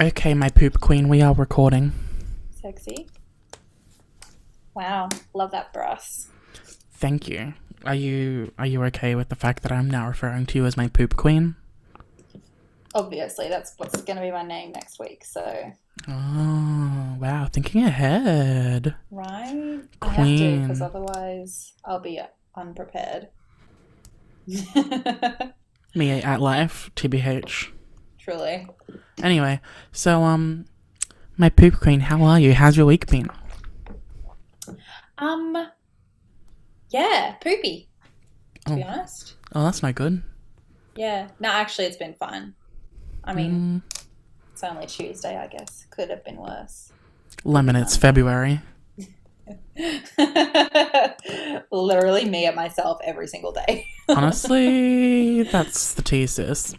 Okay, my poop queen, we are recording. Sexy. Wow, love that brass. Thank you. Are you okay with the fact that I'm now referring to you as my poop queen? Obviously, that's what's going to be my name next week, so... Oh, wow, thinking ahead. Right? I have to, because Queen. otherwise I'll be unprepared. Me at life, TBH. Truly. Anyway, so, my poop queen, how are you? How's your week been? Yeah, poopy, to be Oh, honest. oh, that's no good. Yeah. No, actually, it's been fun. I mean, it's only Tuesday, I guess. Could have been worse. Could be Lemon, it's Monday. February. Literally me at myself every single day. Honestly, that's the tea, sis.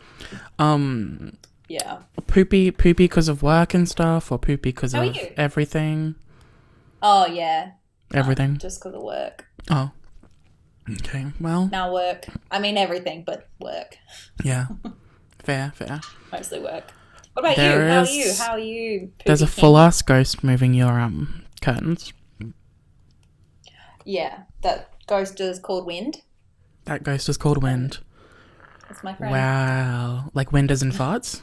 Yeah. Poopy because of work and stuff, or poopy because How are of you? everything? Oh, yeah. Everything? Just because of work. Oh, okay. Well, Now work. I mean everything, but work. yeah. Fair. Mostly work. What about you? There How are is- you? How are you? There's a Poopy full King? ass ghost moving your curtains. Yeah, that ghost is called Wind. That ghost is called Wind. That's my friend. Wow. Like wind as in farts?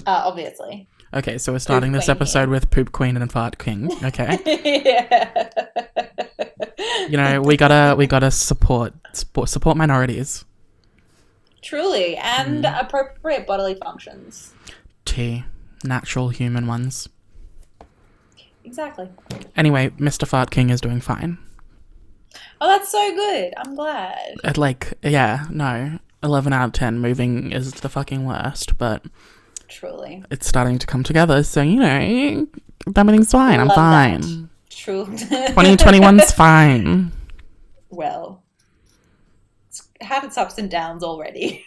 Obviously. Okay, so we're starting this Queen episode here. with Poop Queen and Fart King. Okay. Yeah. You know, we gotta support minorities. Truly, and appropriate bodily functions. T. Natural human ones. Exactly. Anyway, Mr. Fart King is doing fine. Oh, that's so good. I'm glad. 11 out of 10 moving is the fucking worst, but Truly. it's starting to come together, so, you know, everything's fine. I'm Love fine. that. True. 2021's fine. Well, it's had its ups and downs already.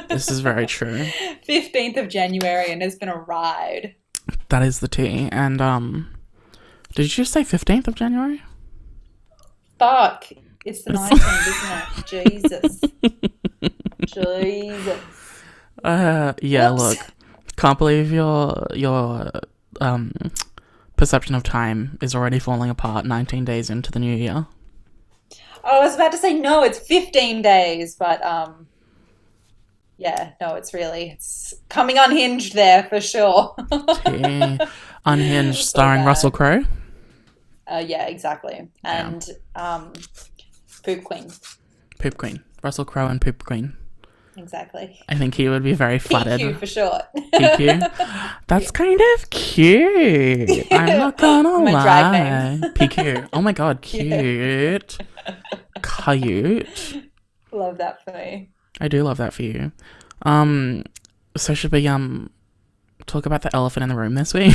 This is very true. 15th of January, and it's been a ride. That is the tea. And, did you just say 15th of January? Fuck. It's the 19th, isn't it? Jesus. Yeah, Whoops. look. Can't believe your perception of time is already falling apart 19 days into the new year. I was about to say no, it's 15 days, but yeah, no, it's coming unhinged there for sure. Tea. Unhinged, So starring bad. Russell Crowe. Yeah, exactly. And Poop Queen. Poop Queen. Russell Crowe and Poop Queen. Exactly. I think he would be very flattered. PQ for short. PQ. That's kind of cute. I'm not gonna My lie. drag name. PQ. Oh my god, cute. Cute. Love that for me. I do love that for you. So should we talk about the elephant in the room this week?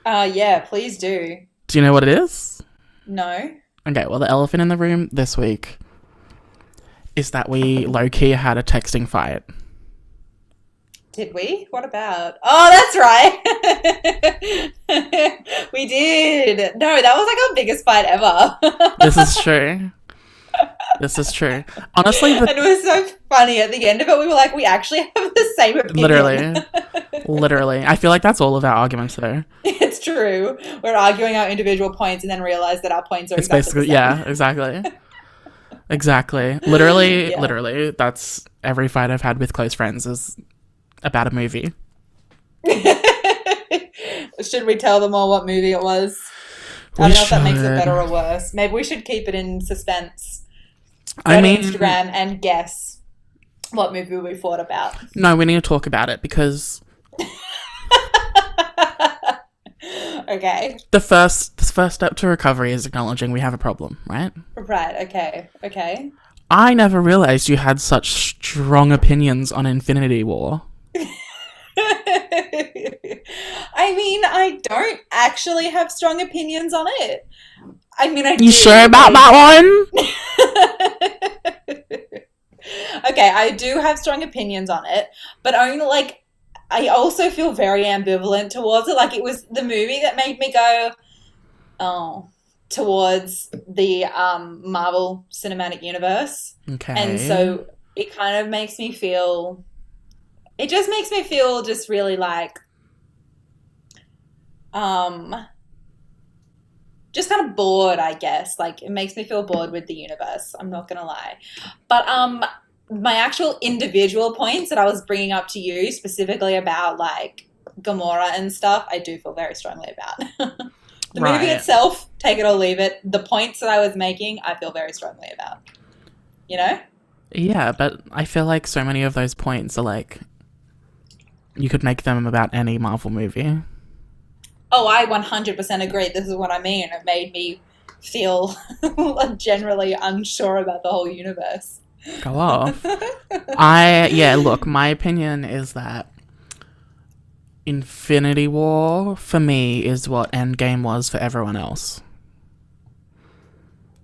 Yeah, please do. Do you know what it is? No? Okay, well the elephant in the room this week is that we low-key had a texting fight. Did we? What about? Oh, that's right. We did. No, that was like our biggest fight ever. This is true. This is true. Honestly, And it was so funny at the end of it. We were like, we actually have the same opinion. literally. I feel like that's all of our arguments though. It's true. We're arguing our individual points and then realize that our points are It's exactly basically, the same. yeah, exactly. Literally, Yeah. literally, that's every fight I've had with close friends is about a movie. Should we tell them all what movie it was? We I don't know if that makes it should. better or worse. Maybe we should keep it in suspense. Go I to mean, Instagram and guess what movie we thought about. no, we need to talk about it because Okay. the first step to recovery is acknowledging we have a problem, right? Right. Okay. I never realized you had such strong opinions on Infinity War. I mean, I don't actually have strong opinions on it. I mean, I do. You sure about that one? Okay, I do have strong opinions on it, but only like I also feel very ambivalent towards it. Like it was the movie that made me go, oh, towards the Marvel Cinematic Universe, Okay. and so it kind of makes me feel. It just makes me feel just really like um just kind of bored, I guess. Like it makes me feel bored with the universe. I'm not gonna lie, but my actual individual points that I was bringing up to you specifically about like Gamora and stuff, I do feel very strongly about. The movie Right. itself, take it or leave it. The points that I was making, I feel very strongly about. You know? Yeah, but I feel like so many of those points are like you could make them about any Marvel movie. Oh, I 100% agree. This is what I mean. It made me feel generally unsure about the whole universe. Go off. Look, my opinion is that Infinity War for me is what Endgame was for everyone else.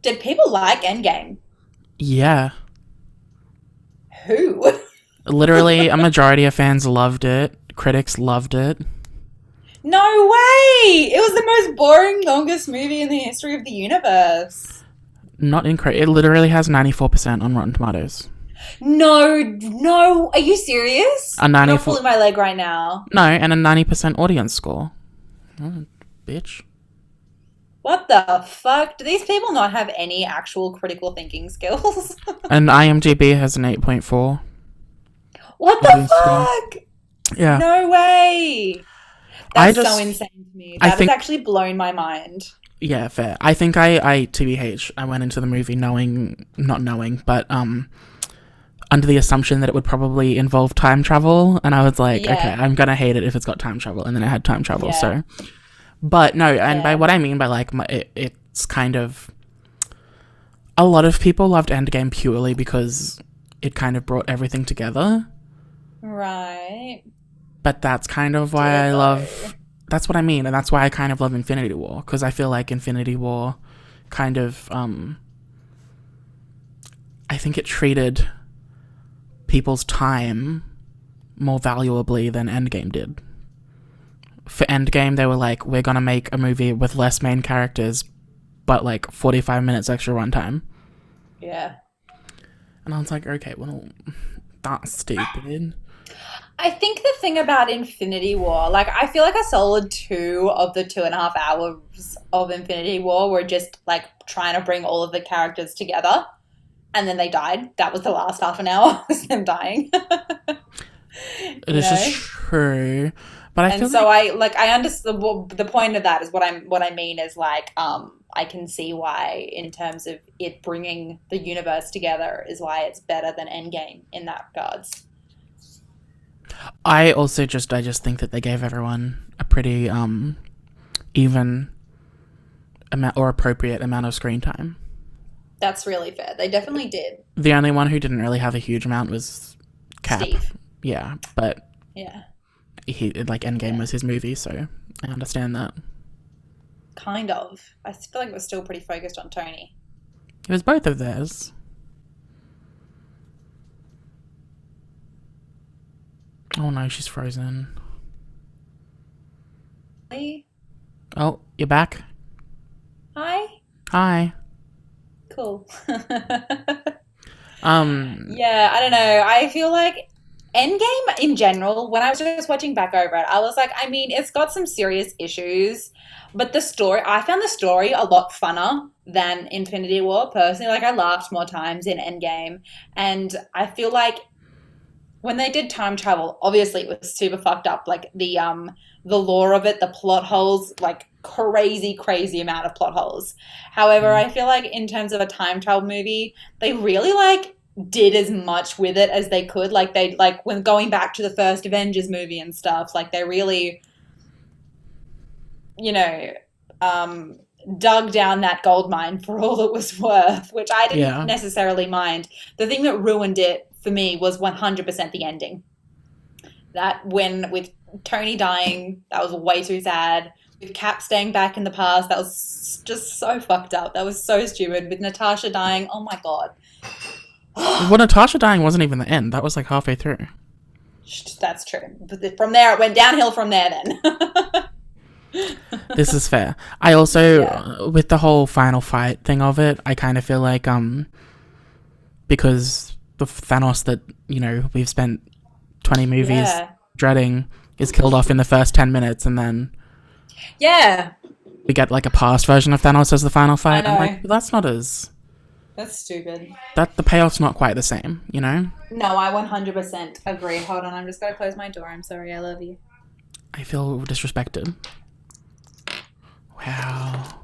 Did people like Endgame? Yeah. Who? Literally, a majority of fans loved it. Critics loved it. No way! It was the most boring, longest movie in the history of the universe. Not incredible. It literally has 94% on Rotten Tomatoes. No, no. Are you serious? A I'm 94 pulling my leg right now. No, and a 90% audience score. Oh, bitch. What the fuck? Do these people not have any actual critical thinking skills? And IMDb has an 8.4 What the audience score. fuck? Yeah. No way. That's so insane to me. That has actually blown my mind. Yeah, fair. I think I TBH, I went into the movie not knowing, but under the assumption that it would probably involve time travel, and I was like, Yeah. okay, I'm gonna hate it if it's got time travel, and then it had time travel, Yeah. so. But no, and Yeah. by what I mean by like, it's kind of, a lot of people loved Endgame purely because it kind of brought everything together. Right. But that's kind of why I love, that's what I mean, and that's why I kind of love Infinity War, because I feel like Infinity War kind of, I think it treated people's time more valuably than Endgame did. For Endgame, they were like, we're gonna make a movie with less main characters, but like 45 minutes extra runtime. Yeah. And I was like, okay, well, that's stupid. I think the thing about Infinity War, like, I feel like a solid 2 of the 2.5 hours of Infinity War were just, like, trying to bring all of the characters together. And then they died. That was the last half an hour, was them dying. This is true. But I feel so like... I understand the point of that is what I mean is, like, I can see why, in terms of it bringing the universe together, is why it's better than Endgame in that regards. I just think that they gave everyone a pretty even amount or appropriate amount of screen time. That's really fair. They definitely did. The only one who didn't really have a huge amount was Cap. Steve. Yeah, but Yeah. he like Endgame was his movie, so I understand that. Kind of. I feel like we're still pretty focused on Tony. It was both of theirs. Oh no, she's frozen. Hey. Oh, you're back? Hi. Hi. Cool. Yeah, I don't know. I feel like Endgame in general, when I was just watching back over it, I was like, I mean, it's got some serious issues, but I found the story a lot funner than Infinity War, personally. Like, I laughed more times in Endgame, and I feel like when they did time travel, obviously it was super fucked up. Like, the lore of it, the plot holes, like, crazy amount of plot holes. However, I feel like in terms of a time travel movie, they really, like, did as much with it as they could. Like, when going back to the first Avengers movie and stuff, like, they really, dug down that gold mine for all it was worth, which I didn't necessarily mind. The thing that ruined it for me was 100% the ending. That with Tony dying, that was way too sad. With Cap staying back in the past, that was just so fucked up. That was so stupid. With Natasha dying, oh my god. Well, Natasha dying wasn't even the end. That was like halfway through. That's true. But from there, it went downhill from there then. This is fair. I also, with the whole final fight thing of it, I kind of feel like, because the Thanos that, we've spent 20 movies dreading is killed off in the first 10 minutes, and then Yeah, We get like a past version of Thanos as the final I fight. I'm know. like, that's not as That's stupid. the payoff's not quite the same, you know? No, I 100% agree. Hold on, I'm just going to close my door. I'm sorry, I love you. I feel disrespected. Wow.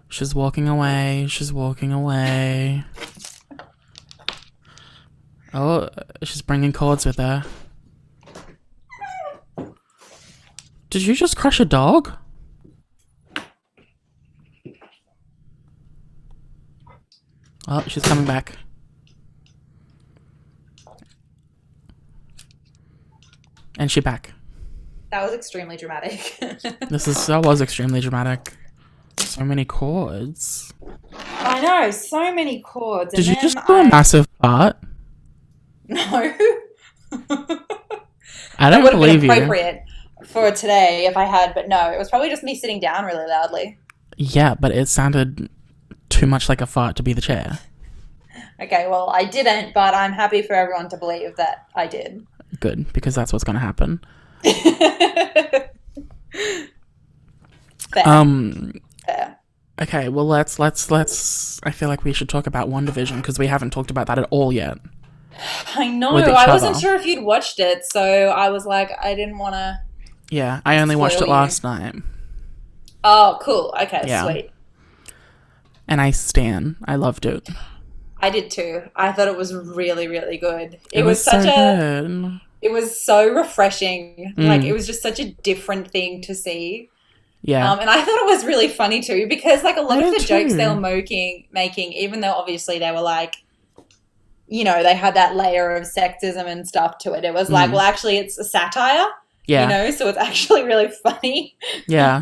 She's walking away. She's walking away. Oh, she's bringing cords with her. Did you just crush a dog? Oh, she's coming back. And she back. That was extremely dramatic. That was extremely dramatic. So many chords. I know, so many chords. Did you just do a massive fart? No. I don't That would have believe been you. appropriate for today if I had, but no, it was probably just me sitting down really loudly. Yeah, but it sounded too much like a fart to be the chair. Okay, well, I didn't, but I'm happy for everyone to believe that I did. Good, because that's what's going to happen. Fair. Fair. Okay, well let's I feel like we should talk about WandaVision because we haven't talked about that at all yet. I know. With each I wasn't other. sure if you'd watched it, so I was like, I didn't want to. Yeah, I only watched it Spoil you. last night. Oh, cool. Okay, Yeah. sweet. And I loved it. I did too. I thought it was really, really good. It was such so a. good. It was so refreshing. Mm. Like, it was just such a different thing to see. Yeah. And I thought it was really funny too because, like, a lot I of the did jokes too. they were making, even though obviously they were like, you know, they had that layer of sexism and stuff to it. It was like, well, actually, it's a satire. Yeah. You know, so it's actually really funny. Yeah.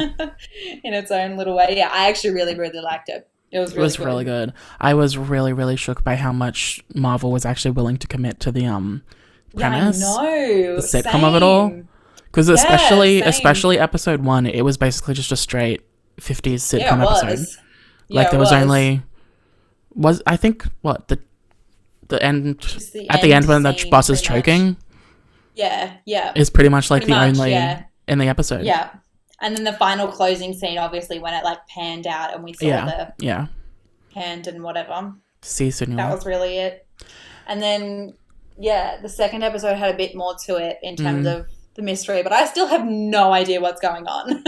In its own little way. Yeah, I actually really, really liked it. It was really Really good. I was really, really shook by how much Marvel was actually willing to commit to the premise. Yeah, I know. The sitcom of it all. Because same. especially episode 1, it was basically just a straight 50s sitcom Yeah, it was. episode. Yeah, Like there it was only I think what the end Just the at the end when the scene, boss is pretty much. choking Yeah. is pretty much like Pretty the much, only yeah. in the episode. Yeah. And then the final closing scene, obviously, when it like panned out and we saw the Yeah. hand and whatever. See, Senor. That was really it. And then, yeah, the second episode had a bit more to it in terms of the mystery, but I still have no idea what's going on.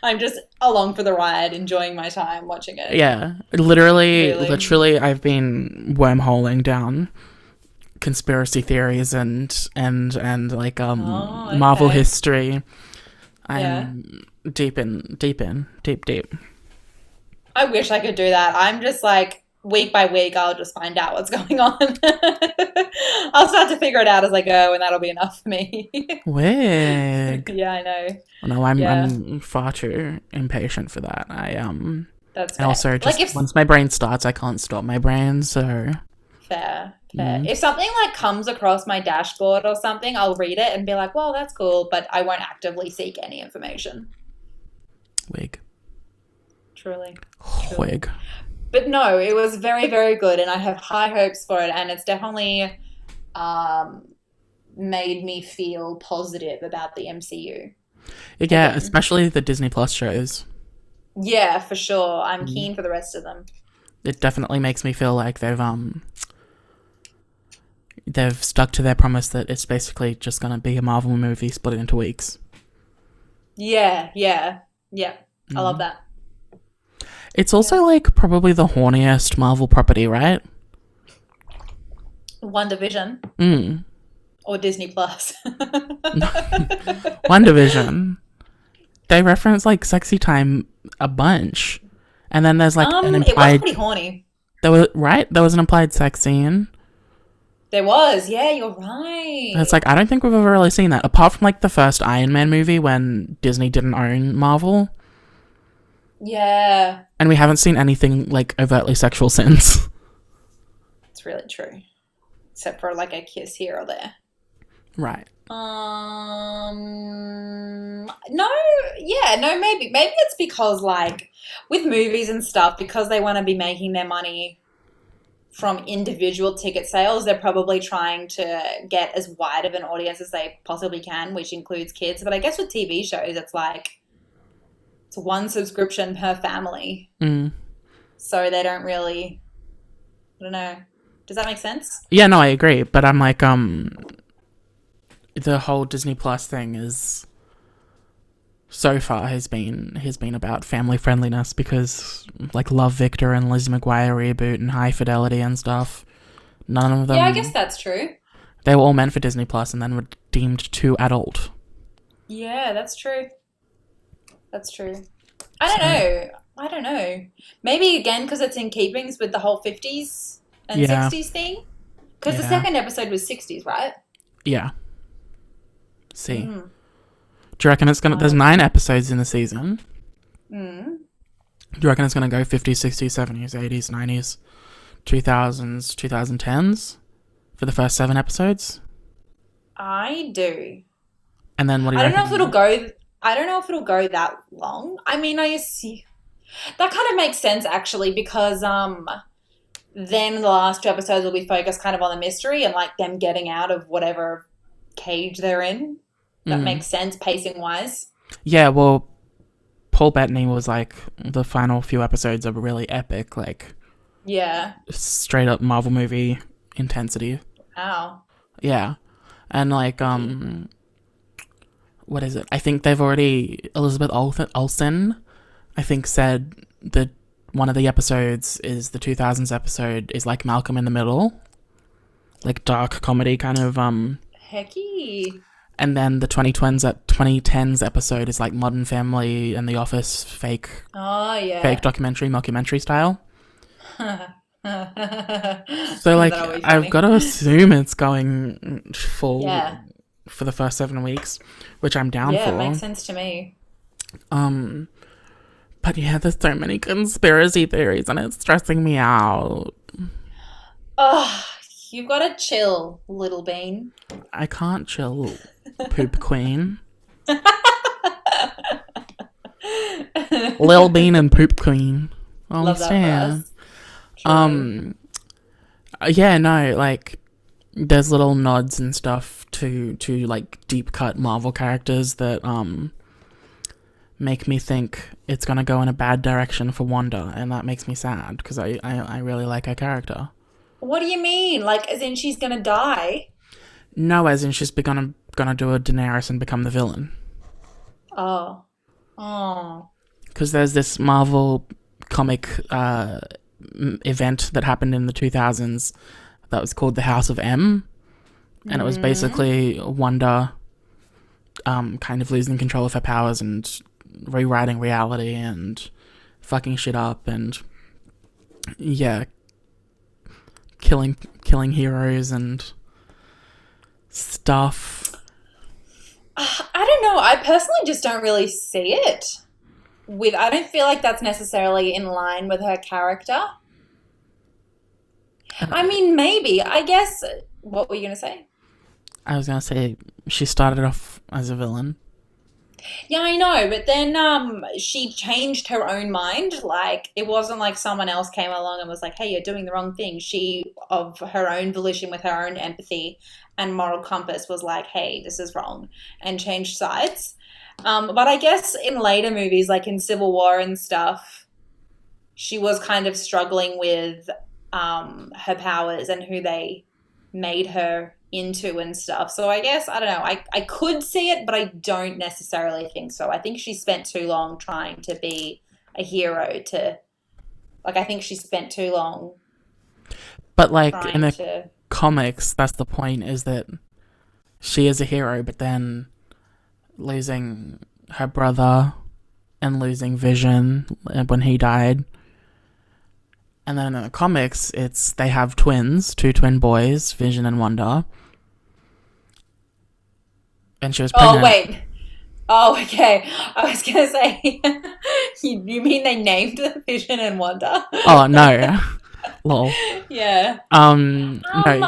I'm just along for the ride, enjoying my time watching it. Yeah. Literally, Really? I've been wormholing down conspiracy theories and like Oh, Marvel okay. history. Yeah. I'm deep. I wish I could do that. I'm just like, week by week, I'll just find out what's going on. I'll start to figure it out as I go, and that'll be enough for me. Wig. Yeah, I know. No, I'm Yeah. I'm far too impatient for that. That's and fair. also just like if once my brain starts, I can't stop my brain. So fair. If something like comes across my dashboard or something, I'll read it and be like, well, that's cool, but I won't actively seek any information. wig, Truly. wig. But no, it was very, very good, and I have high hopes for it, and it's definitely made me feel positive about the MCU. Yeah, Again. especially the Disney Plus shows. Yeah, for sure. I'm keen for the rest of them. It definitely makes me feel like they've stuck to their promise that it's basically just gonna be a Marvel movie split into weeks. Yeah. I love that. It's also like probably the horniest Marvel property, right? WandaVision or Disney Plus. WandaVision. They reference like sexy time a bunch, and then there's like an it was implied. pretty horny. There was an implied sex scene. There was, yeah, you're right. And it's like I don't think we've ever really seen that apart from like the first Iron Man movie when Disney didn't own Marvel, Yeah, and we haven't seen anything like overtly sexual since. it's really true. Except for like a kiss here or there. Right. Maybe it's because like with movies and stuff, because they want to be making their money from individual ticket sales, they're probably trying to get as wide of an audience as they possibly can, which includes kids. But I guess with TV shows, it's like it's one subscription per family. Mm. So they don't really, I don't know. Does that make sense? Yeah, no, I agree. But I'm like, the whole Disney Plus thing is so far has been about family friendliness because like Love Victor and Lizzie McGuire reboot and High Fidelity and stuff. None of them. Yeah, I guess that's true. They were all meant for Disney Plus and then were deemed too adult. Yeah, that's true. That's true. I don't know. Maybe again because it's in keepings with the whole 50s and 60s thing. Because the second episode was 60s, right? Yeah. See. Mm. Do you reckon it's gonna? There's 9 episodes in the season. Do you reckon it's gonna go 50s, 60s, 70s, 80s, 90s, 2000s, 2010s for the first 7 episodes? I do. And then what do you reckon? I don't know if it'll go that long. I mean, I see that kind of makes sense actually because then the last 2 episodes will be focused kind of on the mystery and like them getting out of whatever cage they're in. That makes sense pacing wise. Yeah, well, Paul Bettany was like the final few episodes are really epic, like straight up Marvel movie intensity. Wow. Yeah. And like what is it? I think they've already Elizabeth Olsen I think said that one of the episodes is the 2000s episode is like Malcolm in the Middle. Like dark comedy kind of Hecky. And then the 2010s episode is like Modern Family and The Office fake documentary, mockumentary style. So like I've got to assume it's going full for the first 7 weeks, which I'm down for. Yeah, it makes sense to me. But yeah, there's so many conspiracy theories and it's stressing me out. Oh, you've got to chill, little bean. I can't chill, poop queen. Lil Bean and poop queen. Oh, love that for us. Yeah, no, like there's little nods and stuff to like deep cut Marvel characters that make me think it's gonna go in a bad direction for Wanda, and that makes me sad because I really like her character. What do you mean? Like, as in she's gonna die? No, as in she's gonna do a Daenerys and become the villain. Oh. Because there's this Marvel comic event that happened in the 2000s that was called the House of M, and it was basically Wanda kind of losing control of her powers and rewriting reality and fucking shit up and killing heroes and stuff. I don't know. I personally just don't really see it. I don't feel like that's necessarily in line with her character. I mean, maybe. I guess. What were you going to say? I was going to say she started off as a villain. Yeah, I know, but then she changed her own mind. Like, it wasn't like someone else came along and was like, hey, you're doing the wrong thing. She, of her own volition, with her own empathy and moral compass, was like, hey, this is wrong, and changed sides. But I guess in later movies, like in Civil War and stuff, she was kind of struggling with her powers and who they made her into and stuff. So I guess, I don't know, I could see it, but I don't necessarily think so. I think she spent too long trying to be a hero I think she spent too long. But like in the comics, that's the point, is that she is a hero, but then losing her brother and losing Vision when he died. And then in the comics, they have twins, 2 twin boys, Vision and Wanda. And she was pregnant. Oh, wait. Oh, okay. I was going to say, you mean they named the Vision and Wanda? Oh, no. Lol. Yeah. No,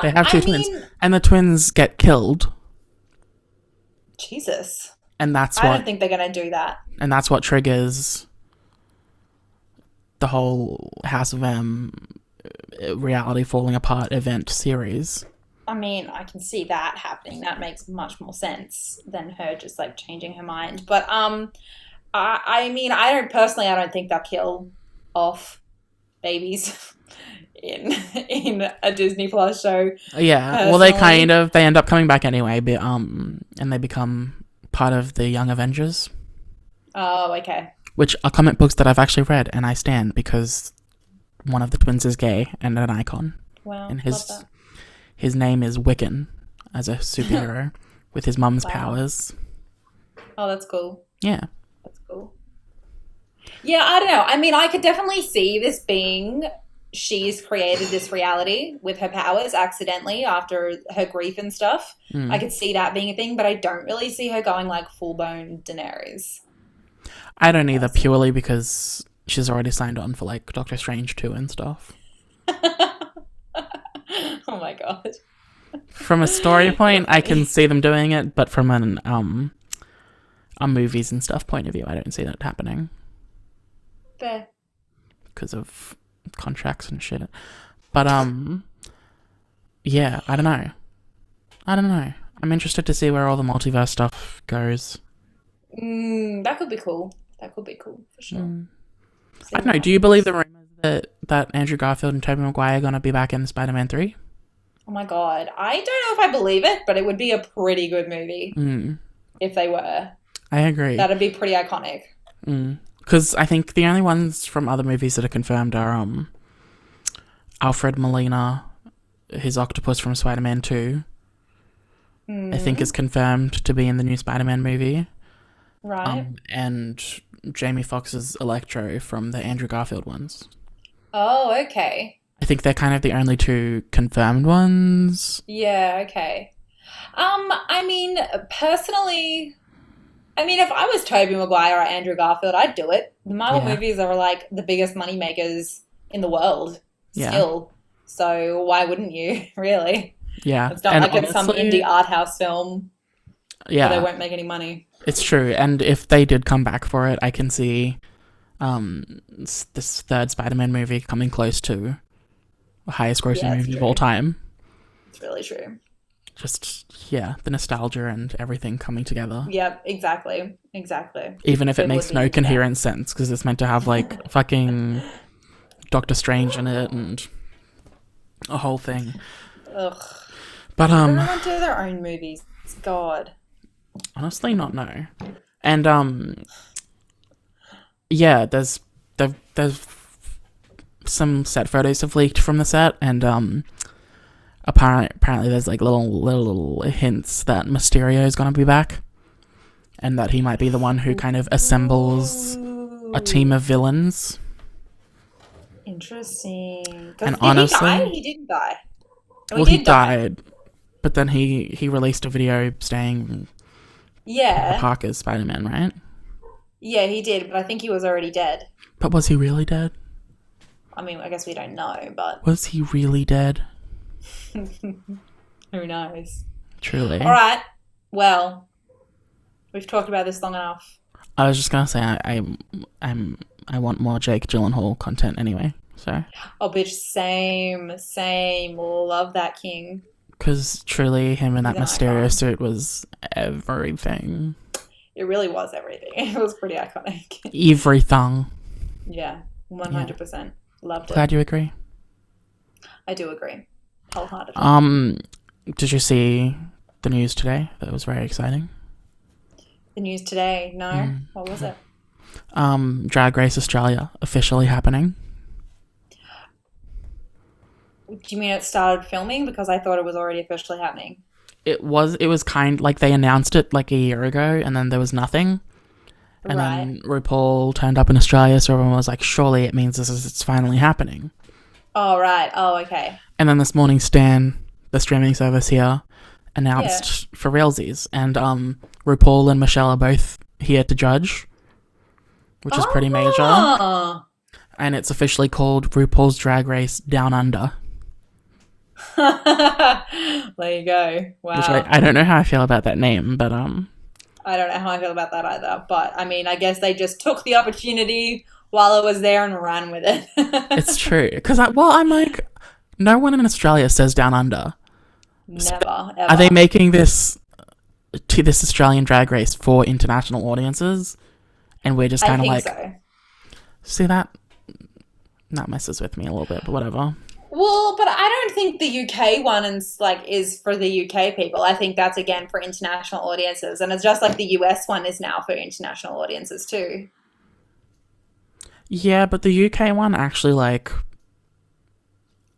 they have 2 twins. And the twins get killed. Jesus. And I don't think they're going to do that. And that's what triggers the whole House of M reality falling apart event series. I mean, I can see that happening. That makes much more sense than her just like changing her mind. But I mean, I don't think they'll kill off babies in a Disney Plus show. Yeah, well, Personally, they end up coming back anyway, but, and they become part of the Young Avengers, oh, okay. which are comic books that I've actually read, and I stand because one of the twins is gay and an icon, Wow, and love that. his name is Wiccan as a superhero with his mum's Wow. powers. Oh, that's cool. Yeah, That's cool. Yeah, I don't know. I mean, I could definitely see this being she's created this reality with her powers accidentally after her grief and stuff. I mm. could see that being a thing, but I don't really see her going like full blown Daenerys. I don't either, Personally. purely because she's already signed on for like Doctor Strange 2 and stuff. Oh my god. From a story You're point, I can funny. see them doing it, but from an a movies and stuff point of view, I don't see that happening Fair. because of contracts and shit. But yeah, I don't know. I don't know. I'm interested to see where all the multiverse stuff goes. That could be cool. That could be cool for sure. Mm. See I don't what know. Do you believe happens. the rumors that Andrew Garfield and Tobey Maguire are gonna be back in Spider-Man 3? Oh my god. I don't know if I believe it, but it would be a pretty good movie Mm. if they were. I agree. That'd be pretty iconic. Because I think the only ones from other movies that are confirmed are Alfred Molina, his octopus from Spider-Man 2. I think is confirmed to be in the new Spider-Man movie. Right. And Jamie Foxx's Electro from the Andrew Garfield ones. Oh, okay. I think they're kind of the only two confirmed ones. Yeah, okay. I mean, personally, I mean, if I was Tobey Maguire or Andrew Garfield, I'd do it. The Marvel Yeah. movies are like the biggest money makers in the world Yeah. still. So why wouldn't you, really? Yeah. It's not And like it's some honestly, indie art house film where they yeah, won't make any money. it's true. And if they did come back for it, I can see this third Spider-Man movie coming close to the highest grossing Yeah, it's movie of all true. time. It's really true. Just, yeah, the nostalgia and everything coming together. Yep, exactly. Exactly. Even if it They would makes be no into that. coherent sense, because it's meant to have, like, fucking Doctor Strange in it and a whole thing. Ugh. But, Everyone do their own movies. God. honestly, not no. And, yeah, there's some set photos have leaked from the set, and, apparently there's, like, little hints that Mysterio is gonna be back, and that he might be the one who kind of assembles a team Ooh. of villains. Interesting. And Because did he honestly, die? He didn't die. Oh, well, he he did die. died, but then he released a video saying Peter Yeah. Parker's Spider-Man, right? Yeah, he did, but I think he was already dead. But was he really dead? I mean, I guess we don't know, but Was he really dead? who knows? Truly. All right. Well, we've talked about this long enough. I was just gonna say I want more Jake Gyllenhaal content anyway. So, Oh, bitch, same, same. Love that king. because truly, him in He's that an Mysterio icon. suit was everything. It really was everything. It was pretty iconic. Everything. Yeah, Yeah. 100%. Loved it. Glad you agree. I do agree. Wholeheartedly. Did you see the news today? That was very exciting. The news today. No? What was it? Drag Race Australia officially happening. Do you mean it started filming? Because I thought it was already officially happening. It was kind like they announced it like a year ago, and then there was nothing. And Right. then RuPaul turned up in Australia, so everyone was like, surely it means it's finally happening. Oh, right. Oh, okay. And then this morning, Stan, the streaming service here, announced for realsies. And RuPaul and Michelle are both here to judge, which is pretty major. Oh. And it's officially called RuPaul's Drag Race Down Under, There you go. Wow. which I don't know how I feel about that name, but I don't know how I feel about that either. But I mean, I guess they just took the opportunity while it was there and ran with it. it's true. Because I'm like, no one in Australia says Down Under. Never, ever. Are they making this Australian Drag Race for international audiences? And we're just I kind of think like, so. see that messes with me a little bit, but whatever. Well, but I don't think the UK one is for the UK people. I think that's again for international audiences, and it's just like the US one is now for international audiences too. Yeah, but the UK one actually, like,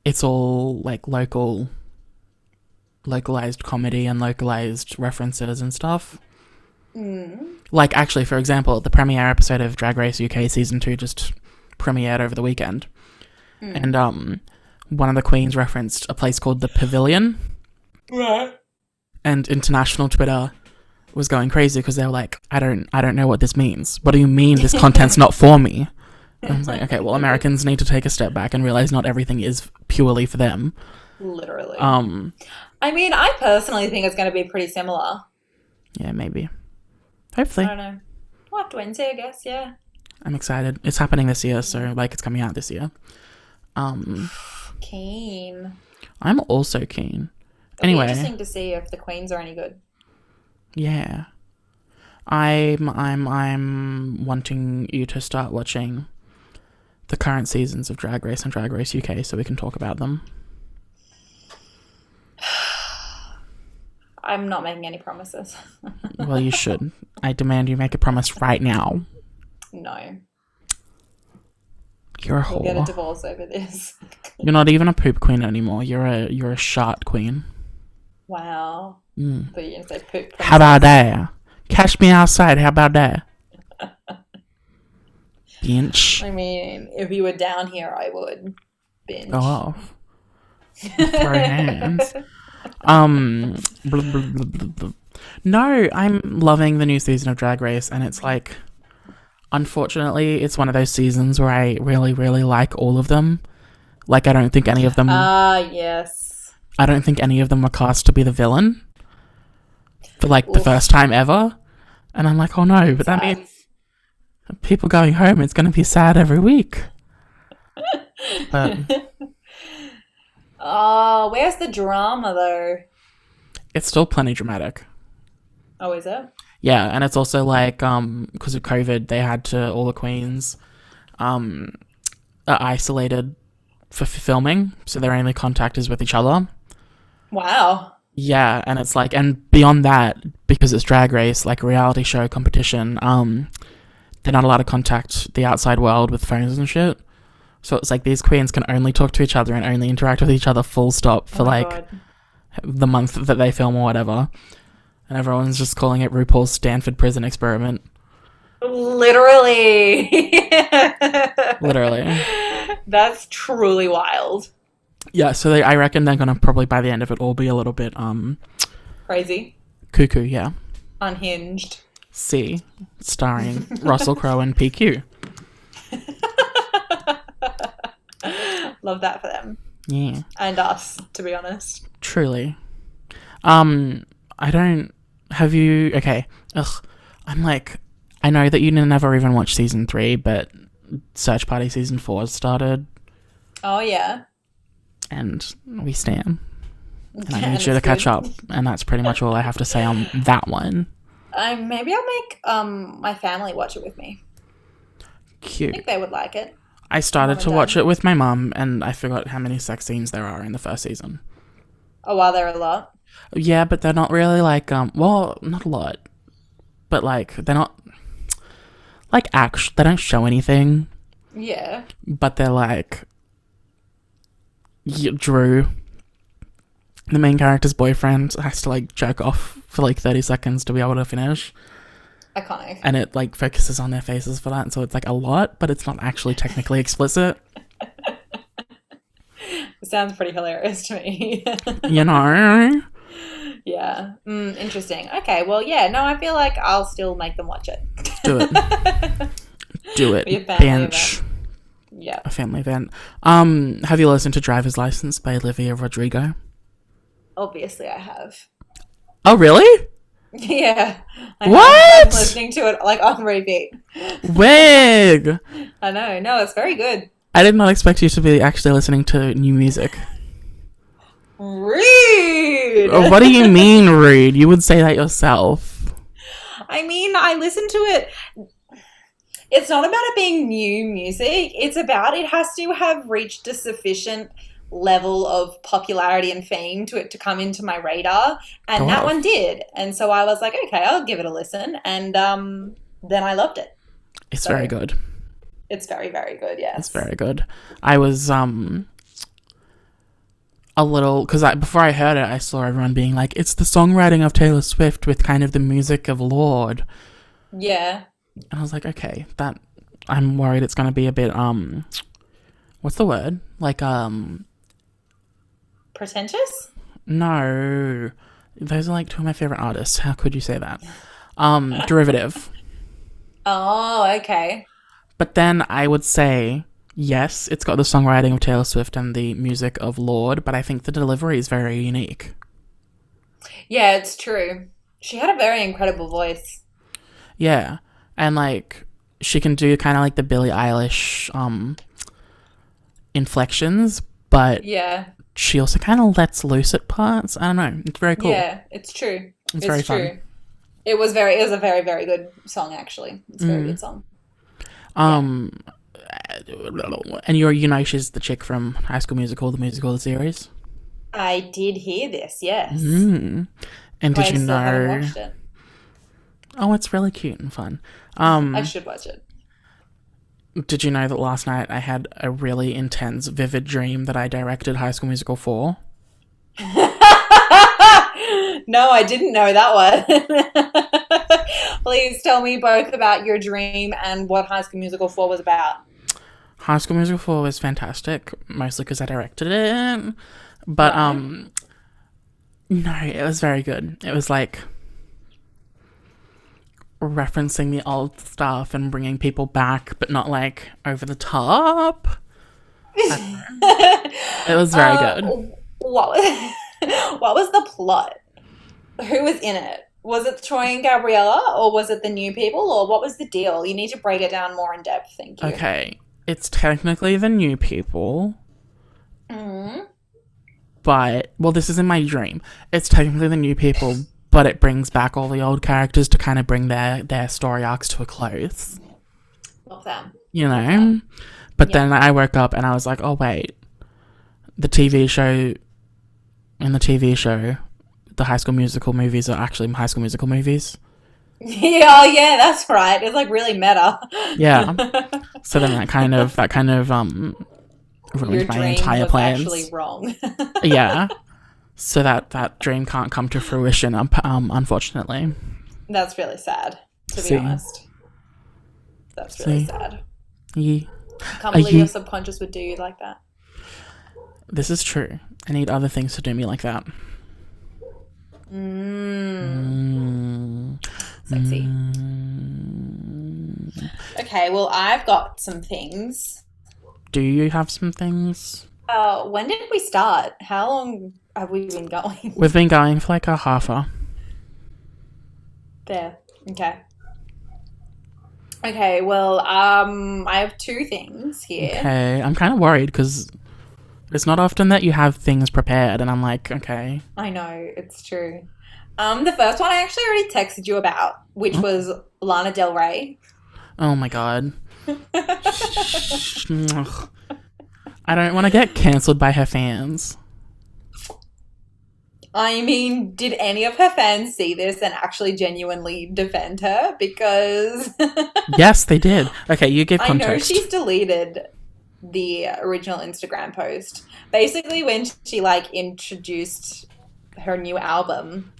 it's all like localized comedy and localized references and stuff. Like, actually, for example, the premiere episode of Drag Race UK season 2 just premiered over the weekend, and one of the queens referenced a place called the Pavilion, Right. and international Twitter was going crazy because they were like, I don't know what this means. What do you mean this content's not for me? And I was like, okay, well, Americans need to take a step back and realize not everything is purely for them. Literally. I mean, I personally think it's going to be pretty similar. Yeah, maybe. Hopefully. I don't know. We'll have to wait and see, I guess, yeah. I'm excited. It's happening this year, so, like, it's coming out this year. Keen. I'm also keen. It'll be Anyway. interesting to see if the queens are any good. Yeah. I'm wanting you to start watching the current seasons of Drag Race and Drag Race UK so we can talk about them. I'm not making any promises. Well, you should. I demand you make a promise right now. No. You're a We'll get a whore. divorce over this. You're not even a poop queen anymore. You're a shart queen. Wow. Mm. But you're going to say poop. How about that? Catch me outside. How about that? Binge. I mean, if you were down here, I would binge. Go off. Throw hands. Blah, blah, blah, blah, blah. No, I'm loving the new season of Drag Race, and it's like, unfortunately, it's one of those seasons where I really, really like all of them. Like, I don't think any of them. Yes. I don't think any of them were cast to be the villain for like the first time ever, and I'm like, oh no, but that means people going home. It's going to be sad every week. But oh, where's the drama though? it's still plenty dramatic. Oh, is it? Yeah, and it's also like, because of COVID, they had to, all the queens are isolated for filming, so their only contact is with each other. Wow. Yeah, and it's like, and beyond that, because it's Drag Race, like a reality show competition, they're not allowed to contact the outside world with phones and shit. So it's like these queens can only talk to each other and only interact with each other full stop for God. the month that they film or whatever. And everyone's just calling it RuPaul's Stanford Prison Experiment. Literally. Literally. That's truly wild. Yeah, so I reckon they're gonna probably by the end of it all be a little bit Crazy. cuckoo, yeah. Unhinged. C, starring Russell Crowe and PQ. Love that for them. Yeah. And us, to be honest. Truly. Okay. Ugh. I'm like, I know that you never even watched season 3, but Search Party season 4 has started. Oh, yeah. And we stand. And I And need you to it's catch good. up. And that's pretty much all I have to say on that one. Maybe I'll make my family watch it with me. I Cute. think they would like it. I started Mum to and watch Dad. it with my mum, and I forgot how many sex scenes there are in the first season. Oh, wow, there are a lot. Yeah, but they're not really like, well, not a lot. But like, they're not, like, they don't show anything. Yeah. But they're like, Drew, the main character's boyfriend, has to like jerk off for like 30 seconds to be able to finish. Iconic. And it like focuses on their faces for that. And so it's like a lot, but it's not actually technically explicit. It sounds pretty hilarious to me. You know? Yeah. Interesting. Okay, well, yeah, no, I feel like I'll still make them watch it. Do it. Do it. Be a family Bench. event. Yeah. A family event. Have you listened to Driver's License by Olivia Rodrigo? Obviously, I have. Oh, really? Yeah. What? I'm listening to it like on repeat. Wig! I know. No, it's very good. I did not expect you to be actually listening to new music. Rude! What do you mean, rude? You would say that yourself. I mean, I listen to it. It's not about it being new music. It's about it has to have reached a sufficient level of popularity and fame to it to come into my radar, and Go that off. one did. And so I was like, okay, I'll give it a listen, and then I loved it. It's very So good. it's very, very good. It's Yes. very good. I was a little because before I heard it, I saw everyone being like, "It's the songwriting of Taylor Swift with kind of the music of Lorde," Yeah. and I was like, "Okay, that." I'm worried it's gonna be a bit what's the word? Like Pretentious? no, those are like two of my favorite artists. How could you say that? Derivative. Oh, okay. But then I would say, yes, it's got the songwriting of Taylor Swift and the music of Lorde, but I think the delivery is very unique. Yeah, it's true. She had a very incredible voice. Yeah. And like she can do kind of like the Billie Eilish inflections, but Yeah. she also kind of lets loose at parts. I don't know. It's very cool. Yeah, it's true. It's very true. fun. It was a very, very good song, actually. It's a very good song. And you know she's the chick from High School Musical, the musical, the series. I did hear this, yes. And did I you still haven't know? watched it. Oh, it's really cute and fun. I should watch it. Did you know that last night I had a really intense, vivid dream that I directed High School Musical 4? No, I didn't know that one. Please tell me both about your dream and what High School Musical 4 was about. High School Musical 4 was fantastic, mostly because I directed it. But, no, it was very good. It was like referencing the old stuff and bringing people back, but not like over the top. It was very good. What was the plot? Who was in it? Was it Troy and Gabriella, or was it the new people, or what was the deal? You need to break it down more in depth, thank you. Okay, it's technically the new people. But, well, this is in my dream. It's technically the new people, but it brings back all the old characters to kind of bring their story arcs to a close. Love them. You know? But then I woke up and I was like, oh, wait. The TV show the High School Musical movies are actually High School Musical movies. Yeah, oh yeah, that's right. It's like really meta. Yeah. So then that kind of ruined Your my dream entire was plans. actually wrong. Yeah. So that dream can't come to fruition, unfortunately. That's really sad, to be See? honest. That's really See? sad. Yeah. I can't believe your subconscious would do you like that. This is true. I need other things to do me like that. Sexy. Okay, well, I've got some things. Do you have some things? When did we start? How long have we been going? We've been going for like a half hour. There. Okay. Okay, well, I have two things here. Okay, I'm kind of worried because it's not often that you have things prepared, and I'm like, okay. I know, it's true. The first one I actually already texted you about, which was Lana Del Rey. Oh my god. I don't want to get cancelled by her fans. I mean, did any of her fans see this and actually genuinely defend her? Because Yes, they did. Okay, you give I know context. she's deleted the original Instagram post. Basically, when she like introduced her new album,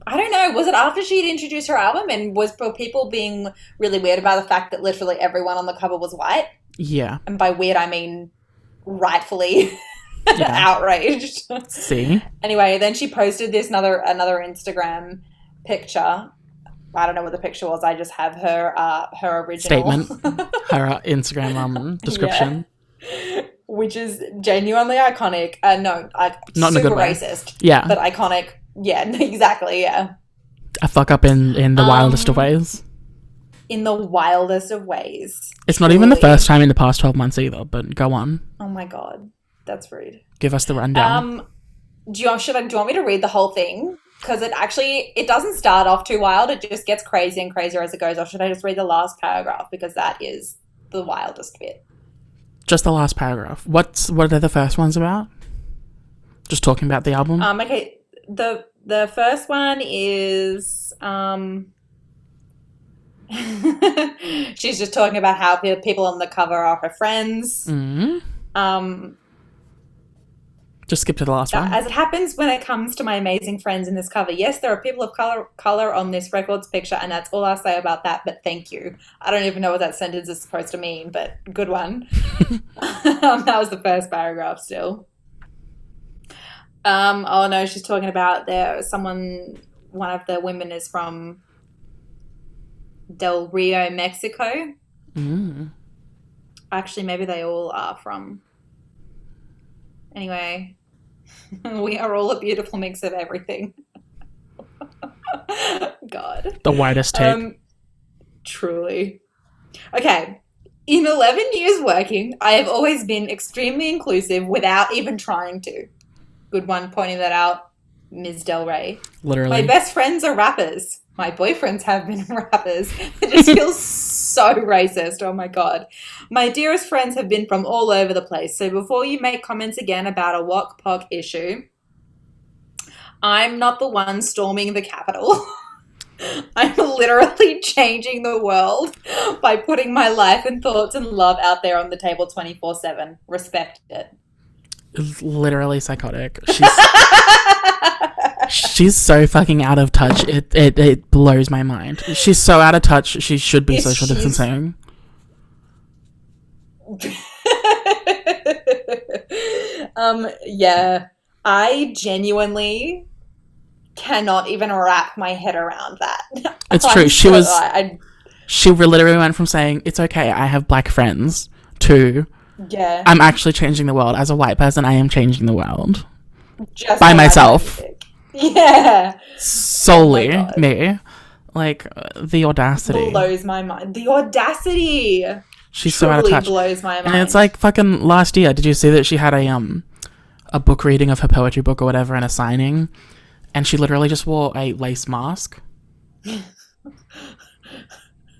I don't know, was it after she'd introduced her album, and was people being really weird about the fact that literally everyone on the cover was white? Yeah. And by weird, I mean rightfully outraged. See? Anyway, then she posted this another Instagram picture. I don't know what the picture was. I just have her original Statement. Her Instagram description. Yeah. Which is genuinely iconic. No, Not in a super good way. racist. Yeah. But iconic. Yeah, exactly, yeah. A fuck up in the wildest of ways. In the wildest of ways. It's not even the first time in the past 12 months either, but go on. Oh my god. That's rude. Give us the rundown. Do you want me to read the whole thing? because it doesn't start off too wild. It just gets crazier and crazier as it goes. Or should I just read the last paragraph, because that is the wildest bit? Just the last paragraph. What are the first ones about? Just talking about the album? Okay. The first one is she's just talking about how people on the cover are her friends. Mm-hmm. Just skip to the last one. As it happens when it comes to my amazing friends in this cover, yes, there are people of color on this records picture, and that's all I'll say about that, but thank you. I don't even know what that sentence is supposed to mean, but good one. That was the first paragraph still. Oh no, she's talking about one of the women is from Del Rio, Mexico. Mm. Actually, maybe they all are from. Anyway, we are all a beautiful mix of everything. God. The widest take. Truly. Okay. In 11 years working, I have always been extremely inclusive without even trying to. Good one, pointing that out, Ms. Del Rey. Literally. My best friends are rappers. My boyfriends have been rappers. It just feels so racist. Oh my God. My dearest friends have been from all over the place. So before you make comments again about a wok pock issue, I'm not the one storming the Capitol. I'm literally changing the world by putting my life and thoughts and love out there on the table 24/7. Respect it. It's literally psychotic. She's so fucking out of touch. It blows my mind. She's so out of touch. She should be social distancing. Yeah. I genuinely cannot even wrap my head around that. It's true. She literally went from saying, it's okay, I have black friends, to yeah, I'm actually changing the world. As a white person, I am changing the world. Just by myself. Yeah. Solely me. Like, the audacity. Blows my mind. The audacity. She's so out of touch. Blows my mind. And it's like fucking last year. Did you see that she had a book reading of her poetry book or whatever and a signing? And she literally just wore a lace mask.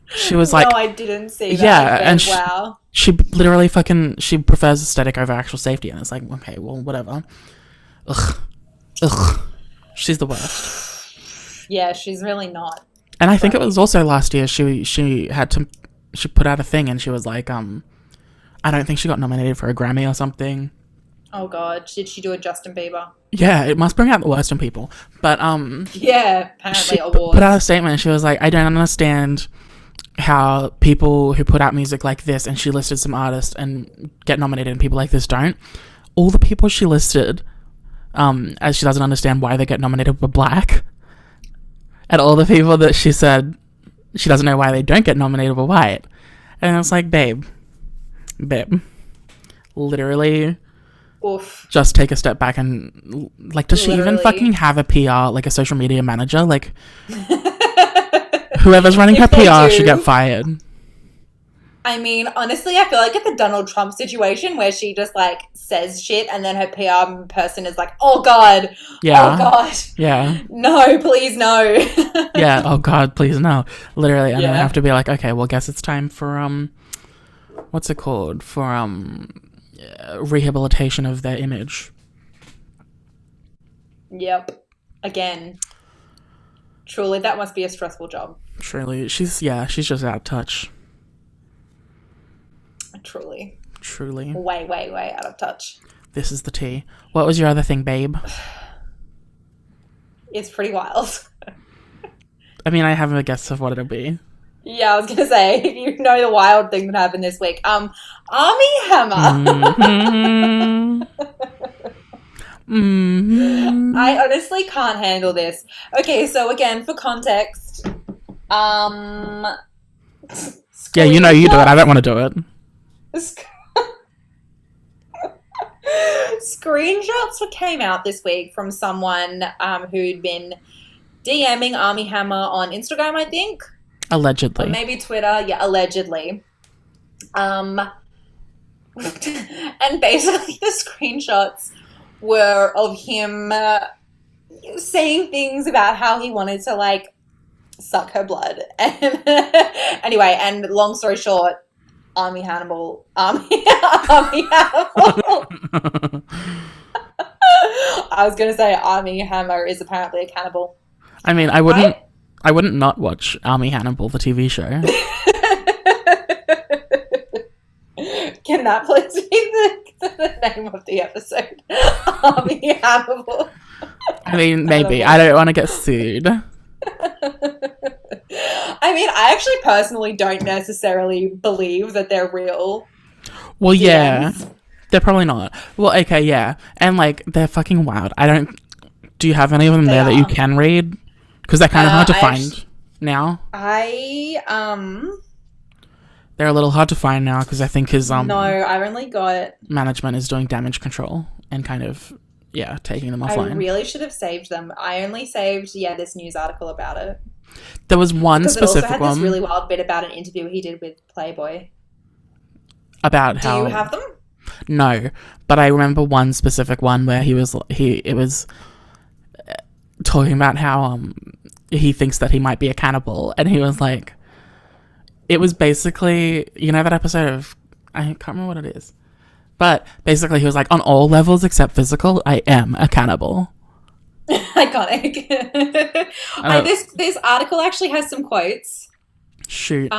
She was like... No, I didn't see that. Yeah, and wow. She literally she prefers aesthetic over actual safety. And it's like, okay, well, whatever. Ugh. She's the worst. Yeah, she's really not. And I think it was also last year she put out a thing and she was like, I don't think she got nominated for a Grammy or something. Oh God, did she do a Justin Bieber? Yeah, it must bring out the worst in people. But yeah, apparently awards. Put out a statement and she was like, I don't understand how people who put out music like this, and she listed some artists and get nominated and people like this don't. All the people she listed, as she doesn't understand why they get nominated, were black. And all the people that she said she doesn't know why they don't get nominated were white. And it's like, babe, literally, oof. Just take a step back and, like, does she even fucking have a PR, like a social media manager? Like, whoever's running her PR should get fired. I mean, honestly, I feel like it's the Donald Trump situation where she just, like, says shit and then her PR person is like, oh, God. Yeah. Oh, God. Yeah. No, please, no. Yeah. Oh, God, please, no. Literally. And then I have to be like, okay, well, guess it's time for, what's it called? For, rehabilitation of their image. Yep. Again. Truly, that must be a stressful job. Truly. She's just out of touch. Truly. Way out of touch. This is the tea. What was your other thing, babe? It's pretty wild. I mean, I have a guess of what it'll be. Yeah, I was gonna say, if you know the wild thing that happened this week. Armie Hammer. Mm-hmm. Mm-hmm. I honestly can't handle this. Okay, so again, for context, yeah, you know you do it. I don't want to do it. Screenshots came out this week from someone who'd been DMing Armie Hammer on Instagram, I think. Allegedly. Or maybe Twitter. Yeah, allegedly. And basically the screenshots were of him saying things about how he wanted to, like, suck her blood. And anyway, and long story short, Armie Hannibal. I was going to say Armie Hammer is apparently a cannibal. I mean, I wouldn't not watch Armie Hannibal, the TV show. Can that please be the name of the episode? Armie Hannibal. I mean, maybe. I don't want to get sued. I mean, I actually personally don't necessarily believe that they're real. Well, yeah. They're probably not. Well, okay, yeah. And, like, they're fucking wild. Do you have any of them there that you can read? Because they're kind of hard to find now. They're a little hard to find now because I think his No, I've only got management is doing damage control and kind of taking them offline. I really should have saved them. I only saved this news article about it. There was one specific it also had this really wild bit about an interview he did with Playboy. About how. Do you have them? No, but I remember one specific one where it was talking about how he thinks that he might be a cannibal, and he was like, it was basically, you know, that episode of, I can't remember what it is, but basically he was like, on all levels except physical, I am a cannibal. Iconic. This article actually has some quotes. Shoot.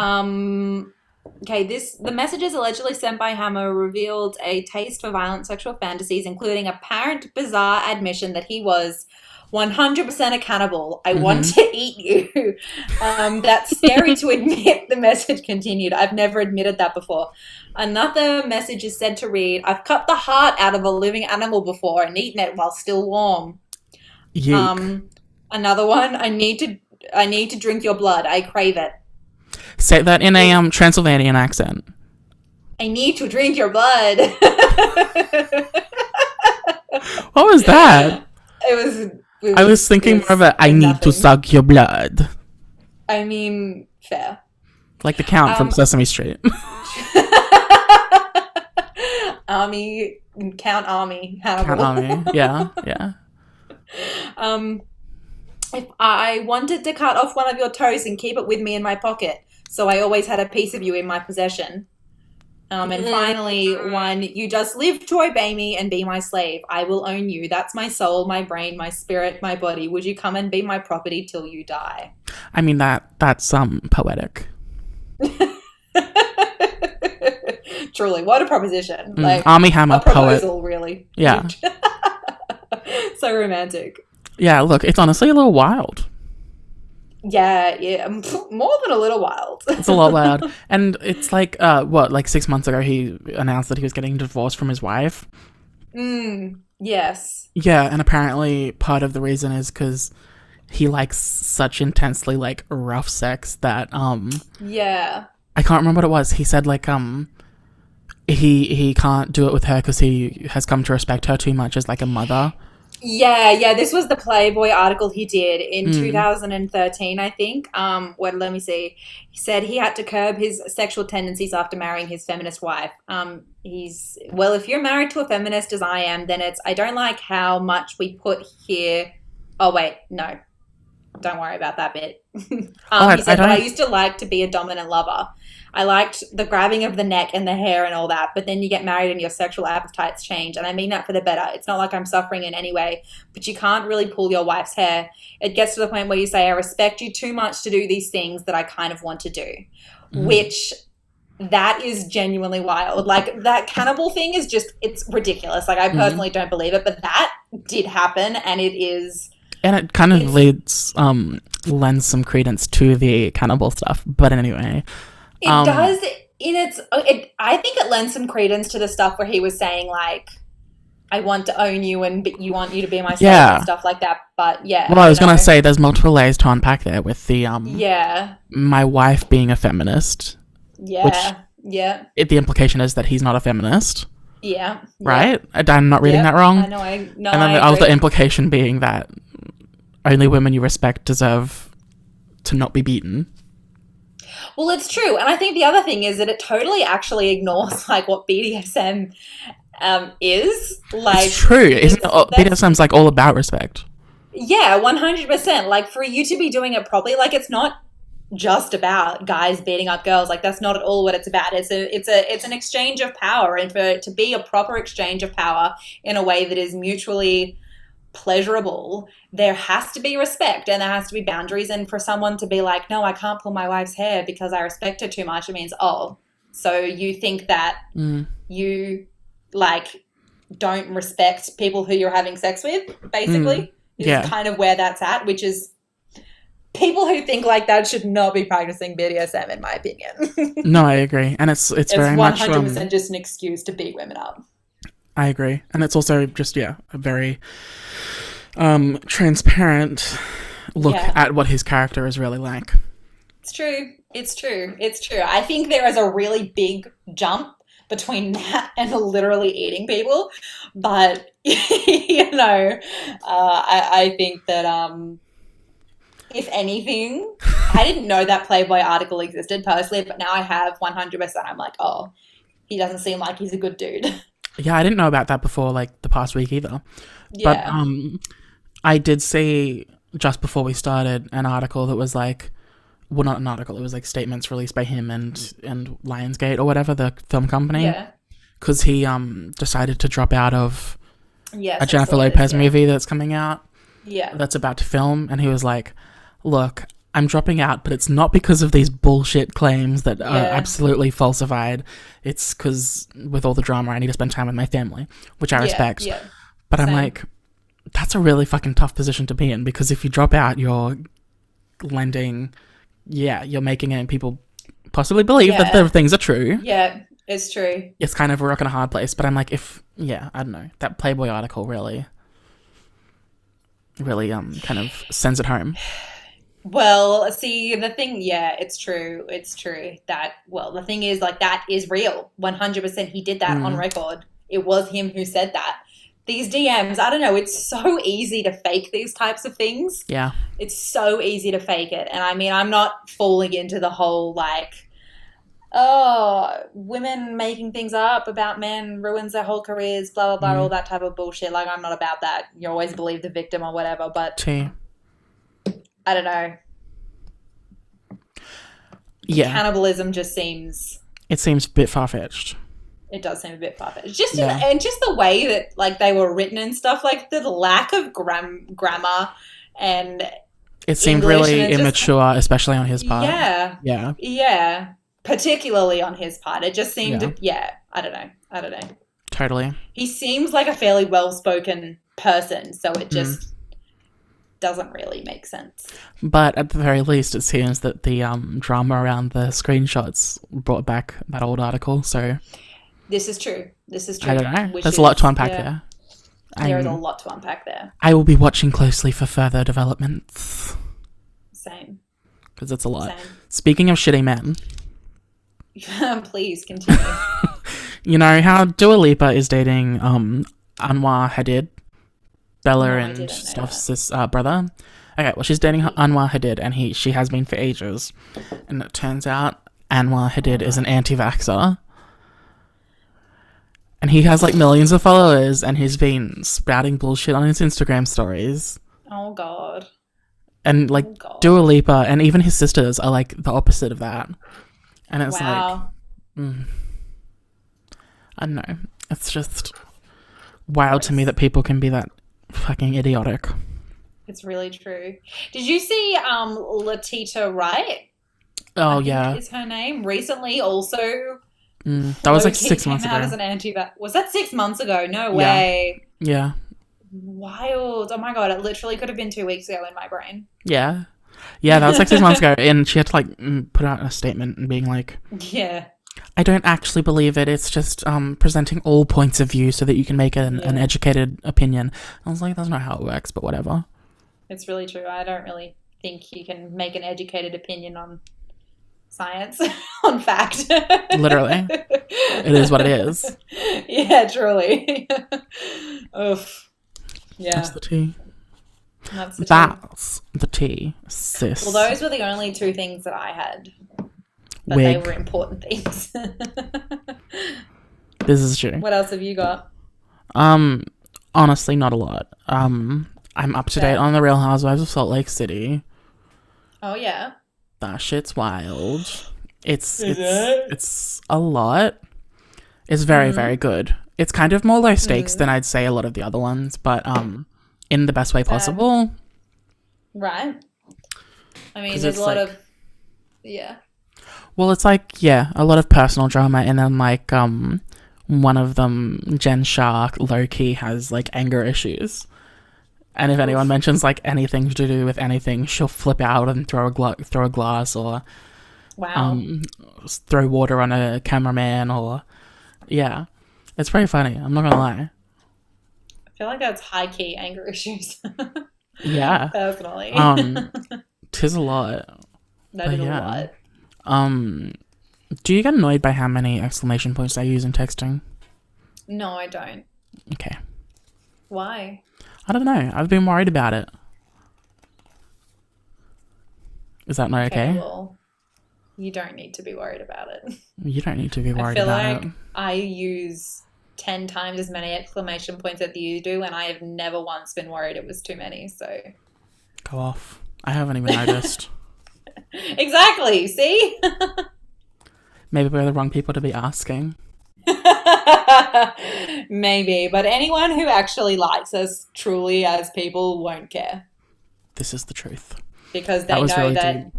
Okay, the messages allegedly sent by Hammer revealed a taste for violent sexual fantasies, including apparent bizarre admission that he was 100% a cannibal. I want to eat you. That's scary to admit, the message continued. I've never admitted that before. Another message is said to read, I've cut the heart out of a living animal before and eaten it while still warm. Another one, I need to drink your blood. I crave it. Say that in a Transylvanian accent. I need to drink your blood. What was that? I was thinking more of I need to suck your blood. I mean, fair. Like the Count from Sesame Street. Count Armie Hannibal. Count Armie, yeah. If I wanted to cut off one of your toes and keep it with me in my pocket, so I always had a piece of you in my possession. And finally, one, you just live to obey me and be my slave. I will own you. That's my soul, my brain, my spirit, my body. Would you come and be my property till you die? I mean, that's poetic. Truly, what a proposition. Armie Hammer, a proposal, poet. Really. Yeah. So romantic. Yeah, look, it's honestly a little wild. Yeah, more than a little wild. It's a lot wild. And it's like, 6 months ago he announced that he was getting divorced from his wife. Yes. Yeah, and apparently part of the reason is because he likes such intensely, like, rough sex that, Yeah. I can't remember what it was. He said, like, he can't do it with her because he has come to respect her too much as, like, a mother. Yeah, this was the Playboy article he did in 2013, I think. Let me see. He said he had to curb his sexual tendencies after marrying his feminist wife. If you're married to a feminist as I am, then I don't like how much we put here. Oh, wait, no. Don't worry about that bit. He said, but I used to like to be a dominant lover. I liked the grabbing of the neck and the hair and all that, but then you get married and your sexual appetites change, and I mean that for the better. It's not like I'm suffering in any way, but you can't really pull your wife's hair. It gets to the point where you say, I respect you too much to do these things that I kind of want to do, which that is genuinely wild. Like, that cannibal thing is just, it's ridiculous. Like, I personally don't believe it, but that did happen, and it is... And it kind of lends some credence to the cannibal stuff, but anyway... It does I think it lends some credence to the stuff where he was saying, like, I want to own you and you want you to be my slave and stuff like that. But yeah. Well, I was going to say there's multiple layers to unpack there with the my wife being a feminist. Yeah. The implication is that he's not a feminist. Yeah. Right? I'm not reading that wrong. I know. And then the other implication being that only women you respect deserve to not be beaten. Well, it's true. And I think the other thing is that it totally actually ignores, like, what BDSM is. Like, it's true. BDSM's, like, all about respect. Yeah, 100%. Like, for you to be doing it properly, like, it's not just about guys beating up girls. Like, that's not at all what it's about. It's an exchange of power, and for it to be a proper exchange of power in a way that is mutually pleasurable, there has to be respect and there has to be boundaries. And for someone to be like, no, I can't pull my wife's hair because I respect her too much, it means, oh, so you think that you, like, don't respect people who you're having sex with, basically, is kind of where that's at, which is, people who think like that should not be practicing BDSM, in my opinion. No, I agree. And it's very 100% much... 100% just an excuse to beat women up. I agree. And it's also just, a very transparent look at what his character is really like. It's true. It's true. It's true. I think there is a really big jump between that and literally eating people. But, I think that... if anything, I didn't know that Playboy article existed personally, but now I have 100%. I'm like, oh, he doesn't seem like he's a good dude. Yeah, I didn't know about that before, like, the past week either. Yeah. But I did see, just before we started, an article that was like, well, not an article, it was like statements released by him and Lionsgate or whatever, the film company. Yeah. Because he decided to drop out of a Jennifer Lopez movie that's coming out. Yeah. That's about to film. And he was like, look, I'm dropping out, but it's not because of these bullshit claims that are absolutely falsified. It's because with all the drama, I need to spend time with my family, which I respect. Yeah. But I'm like, that's a really fucking tough position to be in, because if you drop out, you're lending, you're making it people possibly believe that the things are true. Yeah, it's true. It's kind of a rock and a hard place. But I'm like, I don't know, that Playboy article really kind of sends it home. Well, see, the thing, it's true. It's true that, well, the thing is, like, that is real. 100%. He did that on record. It was him who said that. These DMs, I don't know, it's so easy to fake these types of things. Yeah. It's so easy to fake it. And I mean, I'm not falling into the whole, like, oh, women making things up about men ruins their whole careers, blah, blah, blah, all that type of bullshit. Like, I'm not about that. You always believe the victim or whatever, but I don't know. Yeah. Cannibalism just seems... It seems a bit far-fetched. It does seem a bit far-fetched. And just the way that, like, they were written and stuff, like, the lack of grammar and it seemed English, really immature, especially on his part. Yeah. Yeah. Yeah. Particularly on his part. It just seemed, I don't know. Totally. He seems like a fairly well-spoken person, so it just doesn't really make sense. But at the very least, it seems that the drama around the screenshots brought back that old article, so... This is true. I don't know. There's a lot to unpack there. There is a lot to unpack there. I will be watching closely for further developments. Same. Because it's a lot. Same. Speaking of shitty men... Please continue. You know how Dua Lipa is dating Anwar Hadid, Bella and Stuff's brother? Okay, well, she's dating Anwar Hadid, and she has been for ages. And it turns out Anwar Hadid is an anti-vaxxer. And he has, like, millions of followers, and he's been spouting bullshit on his Instagram stories. Oh, God. And, like, Dua Lipa and even his sisters are, like, the opposite of that. And it's like, I don't know. It's just wild to me that people can be that fucking idiotic. It's really true. Did you see Latita Wright? Oh, yeah. Is her name recently also? That was like 6 months ago. As an was that 6 months ago? No way. Yeah. Wild. Oh my God. It literally could have been 2 weeks ago in my brain. Yeah. Yeah, that was like 6 months ago. And she had to like put out a statement and being like, I don't actually believe it. It's just presenting all points of view so that you can make an educated opinion. I was like, that's not how it works, but whatever. It's really true. I don't really think you can make an educated opinion on science, on fact. Literally. It is what it is. Yeah, truly. Oof. Yeah. That's the tea. That's the tea, sis. Well, those were the only two things that I had. But they were important things. This is true. What else have you got? Honestly, not a lot. I'm up to date on the Real Housewives of Salt Lake City. Oh yeah. That shit's wild. It's a lot. It's very, very good. It's kind of more low stakes than I'd say a lot of the other ones, but in the best way possible. Right. I mean, there's a lot of Well, it's like, a lot of personal drama, and then like one of them, Jen Shah, low-key has like anger issues. And if anyone mentions like anything to do with anything, she'll flip out and throw a glass or throw water on a cameraman or it's pretty funny. I'm not gonna lie. I feel like that's high key anger issues. Yeah, personally, tis a lot. That is a lot. Do you get annoyed by how many exclamation points I use in texting? No, I don't. Okay. Why? I don't know. I've been worried about it. Is that not okay? Well, you don't need to be worried about it. You don't need to be worried about it. I feel like I use 10 times as many exclamation points as you do, and I have never once been worried it was too many, so... Go off. I haven't even noticed. Exactly, see? Maybe we're the wrong people to be asking. Maybe, but anyone who actually likes us truly as people won't care. This is the truth. Because they know that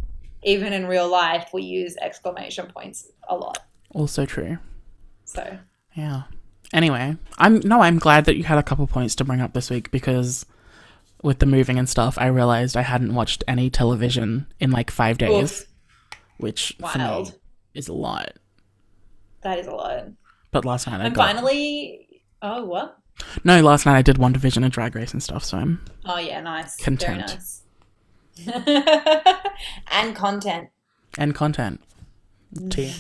even in real life we use exclamation points a lot. Also true. So. Yeah. Anyway, I'm glad that you had a couple points to bring up this week, because with the moving and stuff, I realized I hadn't watched any television in like 5 days. Oof. Which for me is a lot. That is a lot. But last night oh, what? No, last night I did WandaVision and Drag Race and stuff, so I'm... Oh, yeah, nice. Content. Very nice. And content. Tea.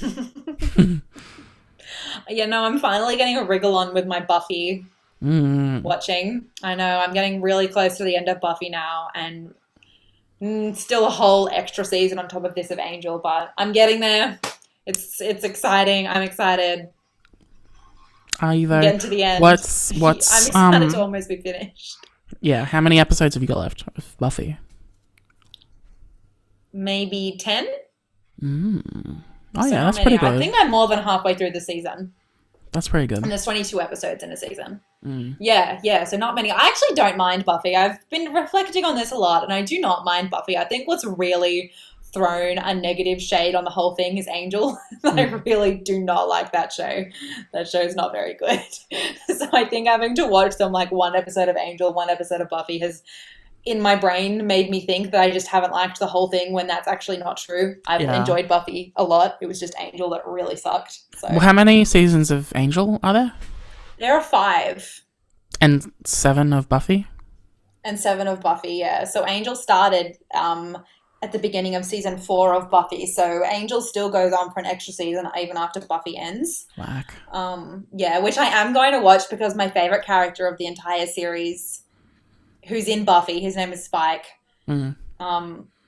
I'm finally getting a wriggle on with my Buffy watching. I know, I'm getting really close to the end of Buffy now, and still a whole extra season on top of this of Angel, but I'm getting there. It's exciting. I'm excited. Are you though? Getting to the end. What's I'm excited to almost be finished. Yeah, how many episodes have you got left of Buffy? Maybe 10? Oh yeah, that's pretty good. I think I'm more than halfway through the season. That's pretty good. And there's 22 episodes in a season. Yeah, so not many. I actually don't mind Buffy. I've been reflecting on this a lot, and I do not mind Buffy. I think what's really thrown a negative shade on the whole thing is Angel. I really do not like that show. That show is not very good. So I think having to watch them like one episode of Angel, one episode of Buffy has, in my brain, made me think that I just haven't liked the whole thing, when that's actually not true. I've enjoyed Buffy a lot. It was just Angel that really sucked. So. Well, how many seasons of Angel are there? There are 5. And 7 of Buffy? And 7 of Buffy, yeah. So Angel started at the beginning of season 4 of Buffy. So Angel still goes on for an extra season even after Buffy ends. Whack. Which I am going to watch, because my favorite character of the entire series, who's in Buffy, his name is Spike.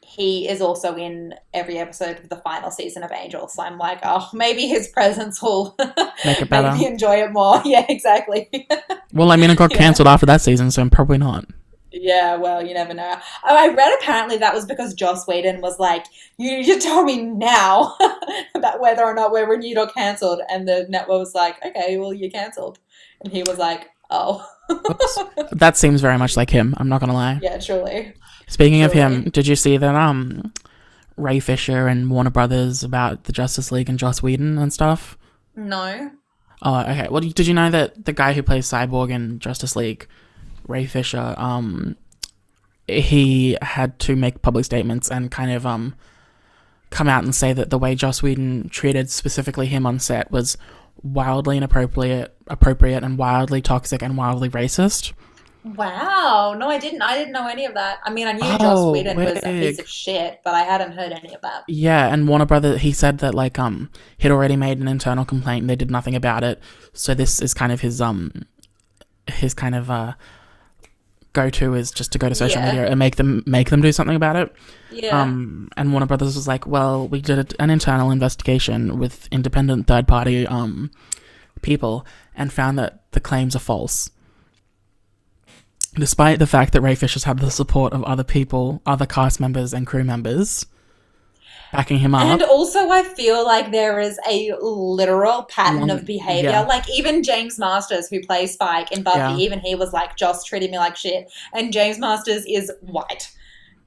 He is also in every episode of the final season of Angel. So I'm like, maybe his presence will make it better. Make me enjoy it more. Yeah, exactly. Well, I mean, it got cancelled after that season, so probably not. Yeah, well, you never know. I read apparently that was because Joss Whedon was like, you need to tell me now about whether or not we're renewed or cancelled. And the network was like, okay, well, you're cancelled. And he was like, oh. That seems very much like him, I'm not going to lie. Yeah, truly. Speaking of him, did you see that Ray Fisher and Warner Brothers about the Justice League and Joss Whedon and stuff? No. Oh, okay. Well, did you know that the guy who plays Cyborg in Justice League, Ray Fisher, he had to make public statements and kind of come out and say that the way Joss Whedon treated specifically him on set was wildly inappropriate, and wildly toxic and wildly racist. Wow. No, I didn't know any of that. I mean, I knew Joss Whedon was a piece of shit, but I hadn't heard any of that. Yeah, and Warner Brothers, he said that like he'd already made an internal complaint and they did nothing about it. So this is kind of his kind of go-to is just to go to social media and make them do something about it. Yeah. And Warner Brothers was like, well, we did an internal investigation with independent third-party people and found that the claims are false. despite the fact that Ray Fisher's had the support of other people, other cast members and crew members backing him up. And also I feel like there is a literal pattern of behaviour. Yeah. Like even James Masters, who plays Spike in Buffy, Yeah. even he was like, Joss treated me like shit. And James Masters is white.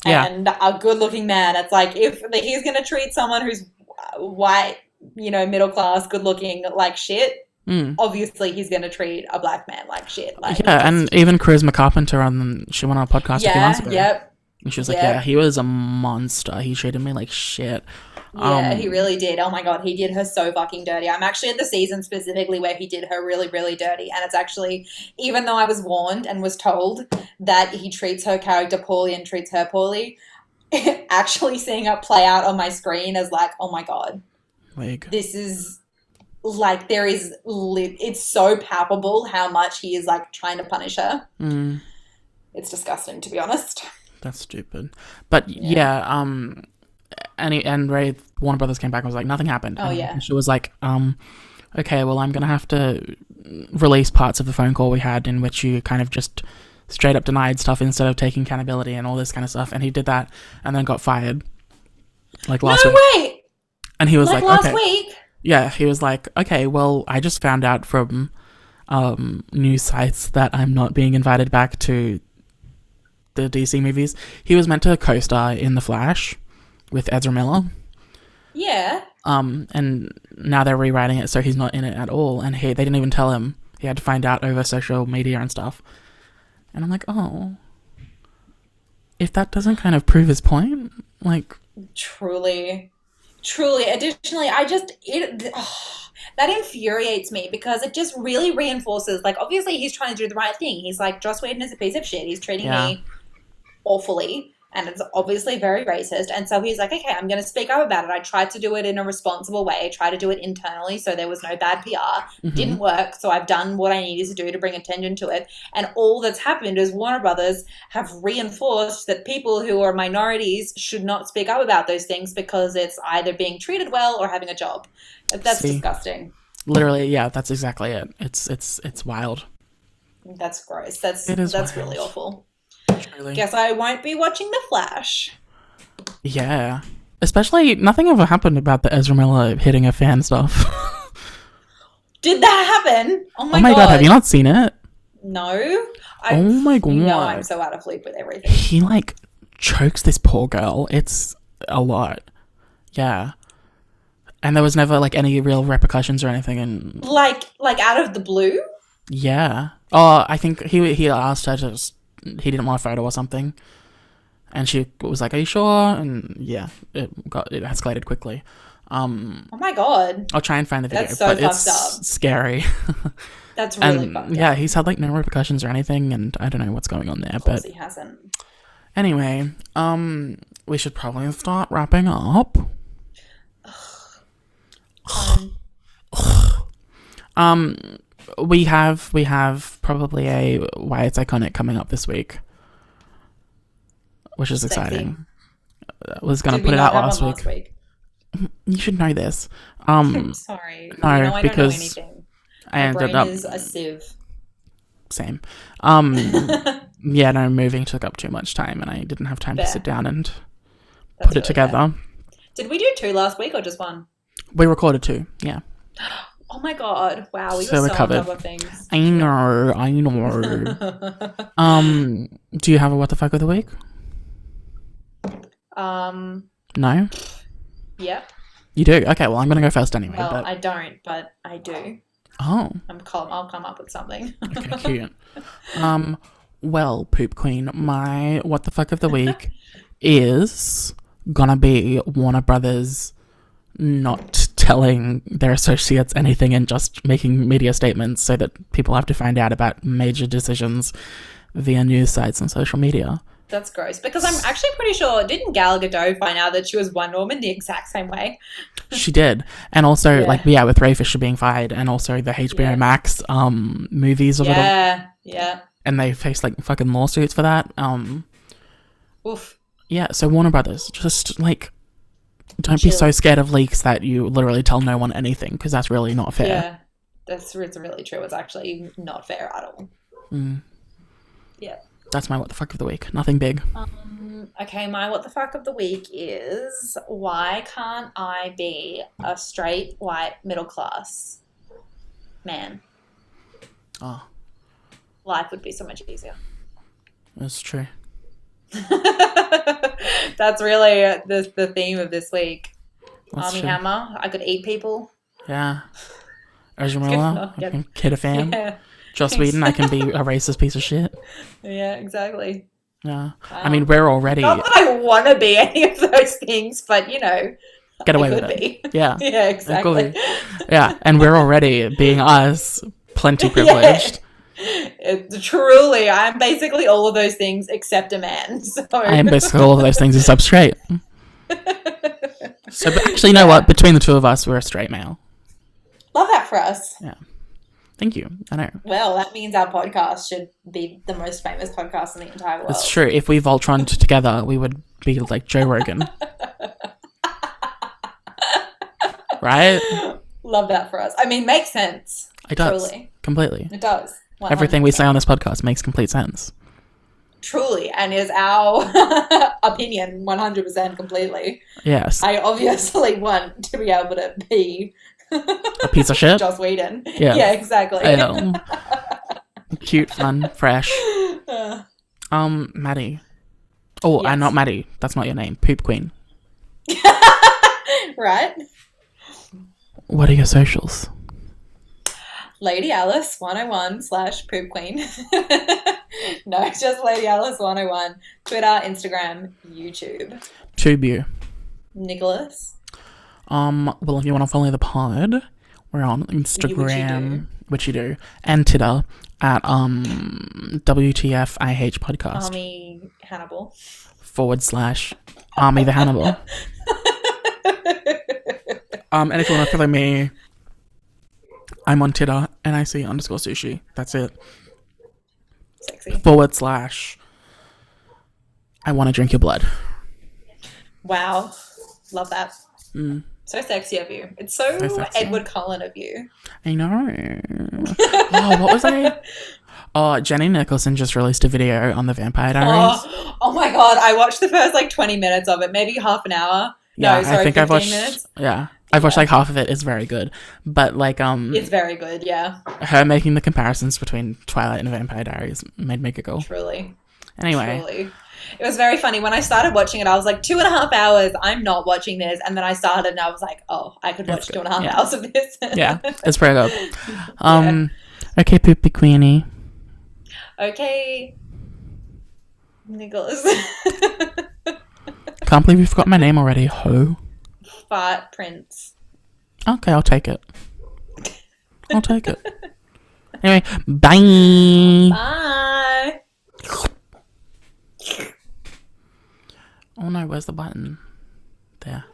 Yeah. And a good-looking man. It's like, if he's going to treat someone who's white, you know, middle class, good-looking like shit, obviously he's going to treat a black man like shit. Like, yeah, and even Charisma Carpenter, she went on a podcast a few months ago. Yep. And she was like, yeah, he was a monster. He treated me like shit. Yeah, he really did. Oh my God, he did her so fucking dirty. I'm actually at the season specifically where he did her really, really dirty. And it's actually, even though I was warned and was told that he treats her character poorly and treats her poorly, actually seeing it play out on my screen as like, oh my God, this is like, it's so palpable how much he is like trying to punish her. It's disgusting, to be honest. That's stupid. But yeah, and Ray, Warner Brothers came back and was like, nothing happened. And she was like, okay, well, I'm going to have to release parts of the phone call we had in which you kind of just straight up denied stuff instead of taking accountability and all this kind of stuff. And he did that and then got fired. Like last week. No way! And he was like, last okay. week? Yeah, he was like, okay, well, I just found out from news sites that I'm not being invited back to the DC movies. He was meant to co-star in The Flash with Ezra Miller. Yeah. And now they're rewriting it so he's not in it at all. And they didn't even tell him. He had to find out over social media and stuff. And I'm like, oh. If that doesn't kind of prove his point, like... Truly. Additionally, that infuriates me because it just really reinforces, like, obviously he's trying to do the right thing. He's like, Joss Whedon is a piece of shit. He's treating me awfully, and it's obviously very racist. And so he's like, okay, I'm going to speak up about it. I tried to do it in a responsible way. I tried to do it internally so there was no bad PR. Didn't work, so I've done what I needed to do to bring attention to it. And all that's happened is Warner Brothers have reinforced that people who are minorities should not speak up about those things because it's either being treated well or having a job. That's disgusting. Literally, yeah, that's exactly it. It's wild. That's gross. That's wild. Really awful. Truly. Guess I won't be watching The Flash. Yeah. Especially, nothing ever happened about the Ezra Miller hitting a fan stuff. Did that happen? Oh my God, have you not seen it? No. Oh my God. No, I'm so out of loop with everything. He, like, chokes this poor girl. It's a lot. Yeah. And there was never, like, any real repercussions or anything. And Like out of the blue? Yeah. Oh, I think he asked her to he didn't want a photo or something. And she was like, are you sure? And yeah, it escalated quickly. Oh my God. I'll try and find the video. That's so but fucked it's up. Scary. That's really fucked up. Yeah, he's had like no repercussions or anything, and I don't know what's going on there. Of course he hasn't. Anyway, we should probably start wrapping up. We have probably a Why It's Iconic coming up this week, which is exciting. I was going to put it out last week. You should know this. I'm sorry. No, I don't know anything. I ended up... is a sieve. Same. Yeah, no, moving took up too much time and I didn't have time to sit down and put it together. Fair. Did we do 2 last week or just 1? We recorded 2, yeah. Oh my God. Wow, we so were so on top of things. I know. Do you have a what the fuck of the week? No? Yeah. You do? Okay, well, I'm going to go first anyway. Well, I don't, but I do. Oh. I'll come up with something. Okay, cute. Well, Poop Queen, my what the fuck of the week is gonna be Warner Brothers not telling their associates anything and just making media statements so that people have to find out about major decisions via news sites and social media. That's gross, because I'm actually pretty sure, didn't Gal Gadot find out that she was Wonder Woman the exact same way? She did. And also, with Ray Fisher being fired, and also the HBO Max movies of it all. Yeah. And they faced, like, fucking lawsuits for that. Oof. Yeah, so Warner Brothers, just, like, don't be so scared of leaks that you literally tell no one anything, because that's really not fair. Yeah, it's really true. It's actually not fair at all. Mm. Yeah. That's my what the fuck of the week. Nothing big. Okay, my what the fuck of the week is why can't I be a straight white middle class man? Oh, Life would be so much easier. that's true. That's really the theme of this week. That's Armie true. Hammer. I could eat people. Yeah. Ozumilla, I can kid a fan. Yeah. Joss Whedon, I can be a racist piece of shit. Yeah, exactly. Yeah. I mean, we're already... Not that I want to be any of those things, but, you know, Get away I with could it. be. Yeah. Yeah, exactly. Yeah, and we're already, being us, plenty privileged. Truly, I'm basically all of those things except a man. So. I am basically all of those things except straight. So, but actually, you know what? Between the two of us, we're a straight male. Love that for us. Yeah. Thank you. I know. Well, that means our podcast should be the most famous podcast in the entire world. It's true. If we Voltroned together, we would be like Joe Rogan. Right? Love that for us. I mean, makes sense. It does. Truly. Completely. It does. 100%. Everything we say on this podcast makes complete sense. Truly, and is our opinion 100% completely. Yes. I obviously want to be able to be A piece of shit? Joss Whedon. Yeah. Yeah, exactly. I know. Cute, fun, fresh. Maddie. Oh, Yes. not Maddie. That's not your name. Poop Queen. Right? What are your socials? Lady Alice 101 / Poop Queen. No, just Lady Alice 101. Twitter, Instagram, YouTube. Tube you. Nicholas. Well, if you want to follow the pod, we're on Instagram, which you do, and Twitter at WTF IH podcast. Armie Hannibal. / Armie the Hannibal. And if you want to follow me, I'm on Twitter, NIC_sushi. That's it. Sexy. / I want to drink your blood. Wow. Love that. So sexy of you. It's so sexy. Edward Cullen of you. I know. Oh, what was I? Oh, Jenny Nicholson just released a video on the Vampire Diaries. Oh my god, I watched the first 20 minutes of it, maybe half an hour. Yeah, No, sorry, I think 15 I've watched. minutes. Yeah, I've watched half of it. It's very good, but It's very good, yeah. her making the comparisons between Twilight and Vampire Diaries made me giggle. Truly. Anyway. Truly. It was very funny. When I started watching it, I was like, 2.5 hours, I'm not watching this. And then I started and I was like, oh, I could watch 2.5 hours of this. Yeah, it's pretty good. Okay, Poopy Queenie. Okay. Nicholas. Can't believe you forgot my name already, ho. Fart Prince. Okay, I'll take it. Anyway, bye. Bye. Oh no, where's the button? There.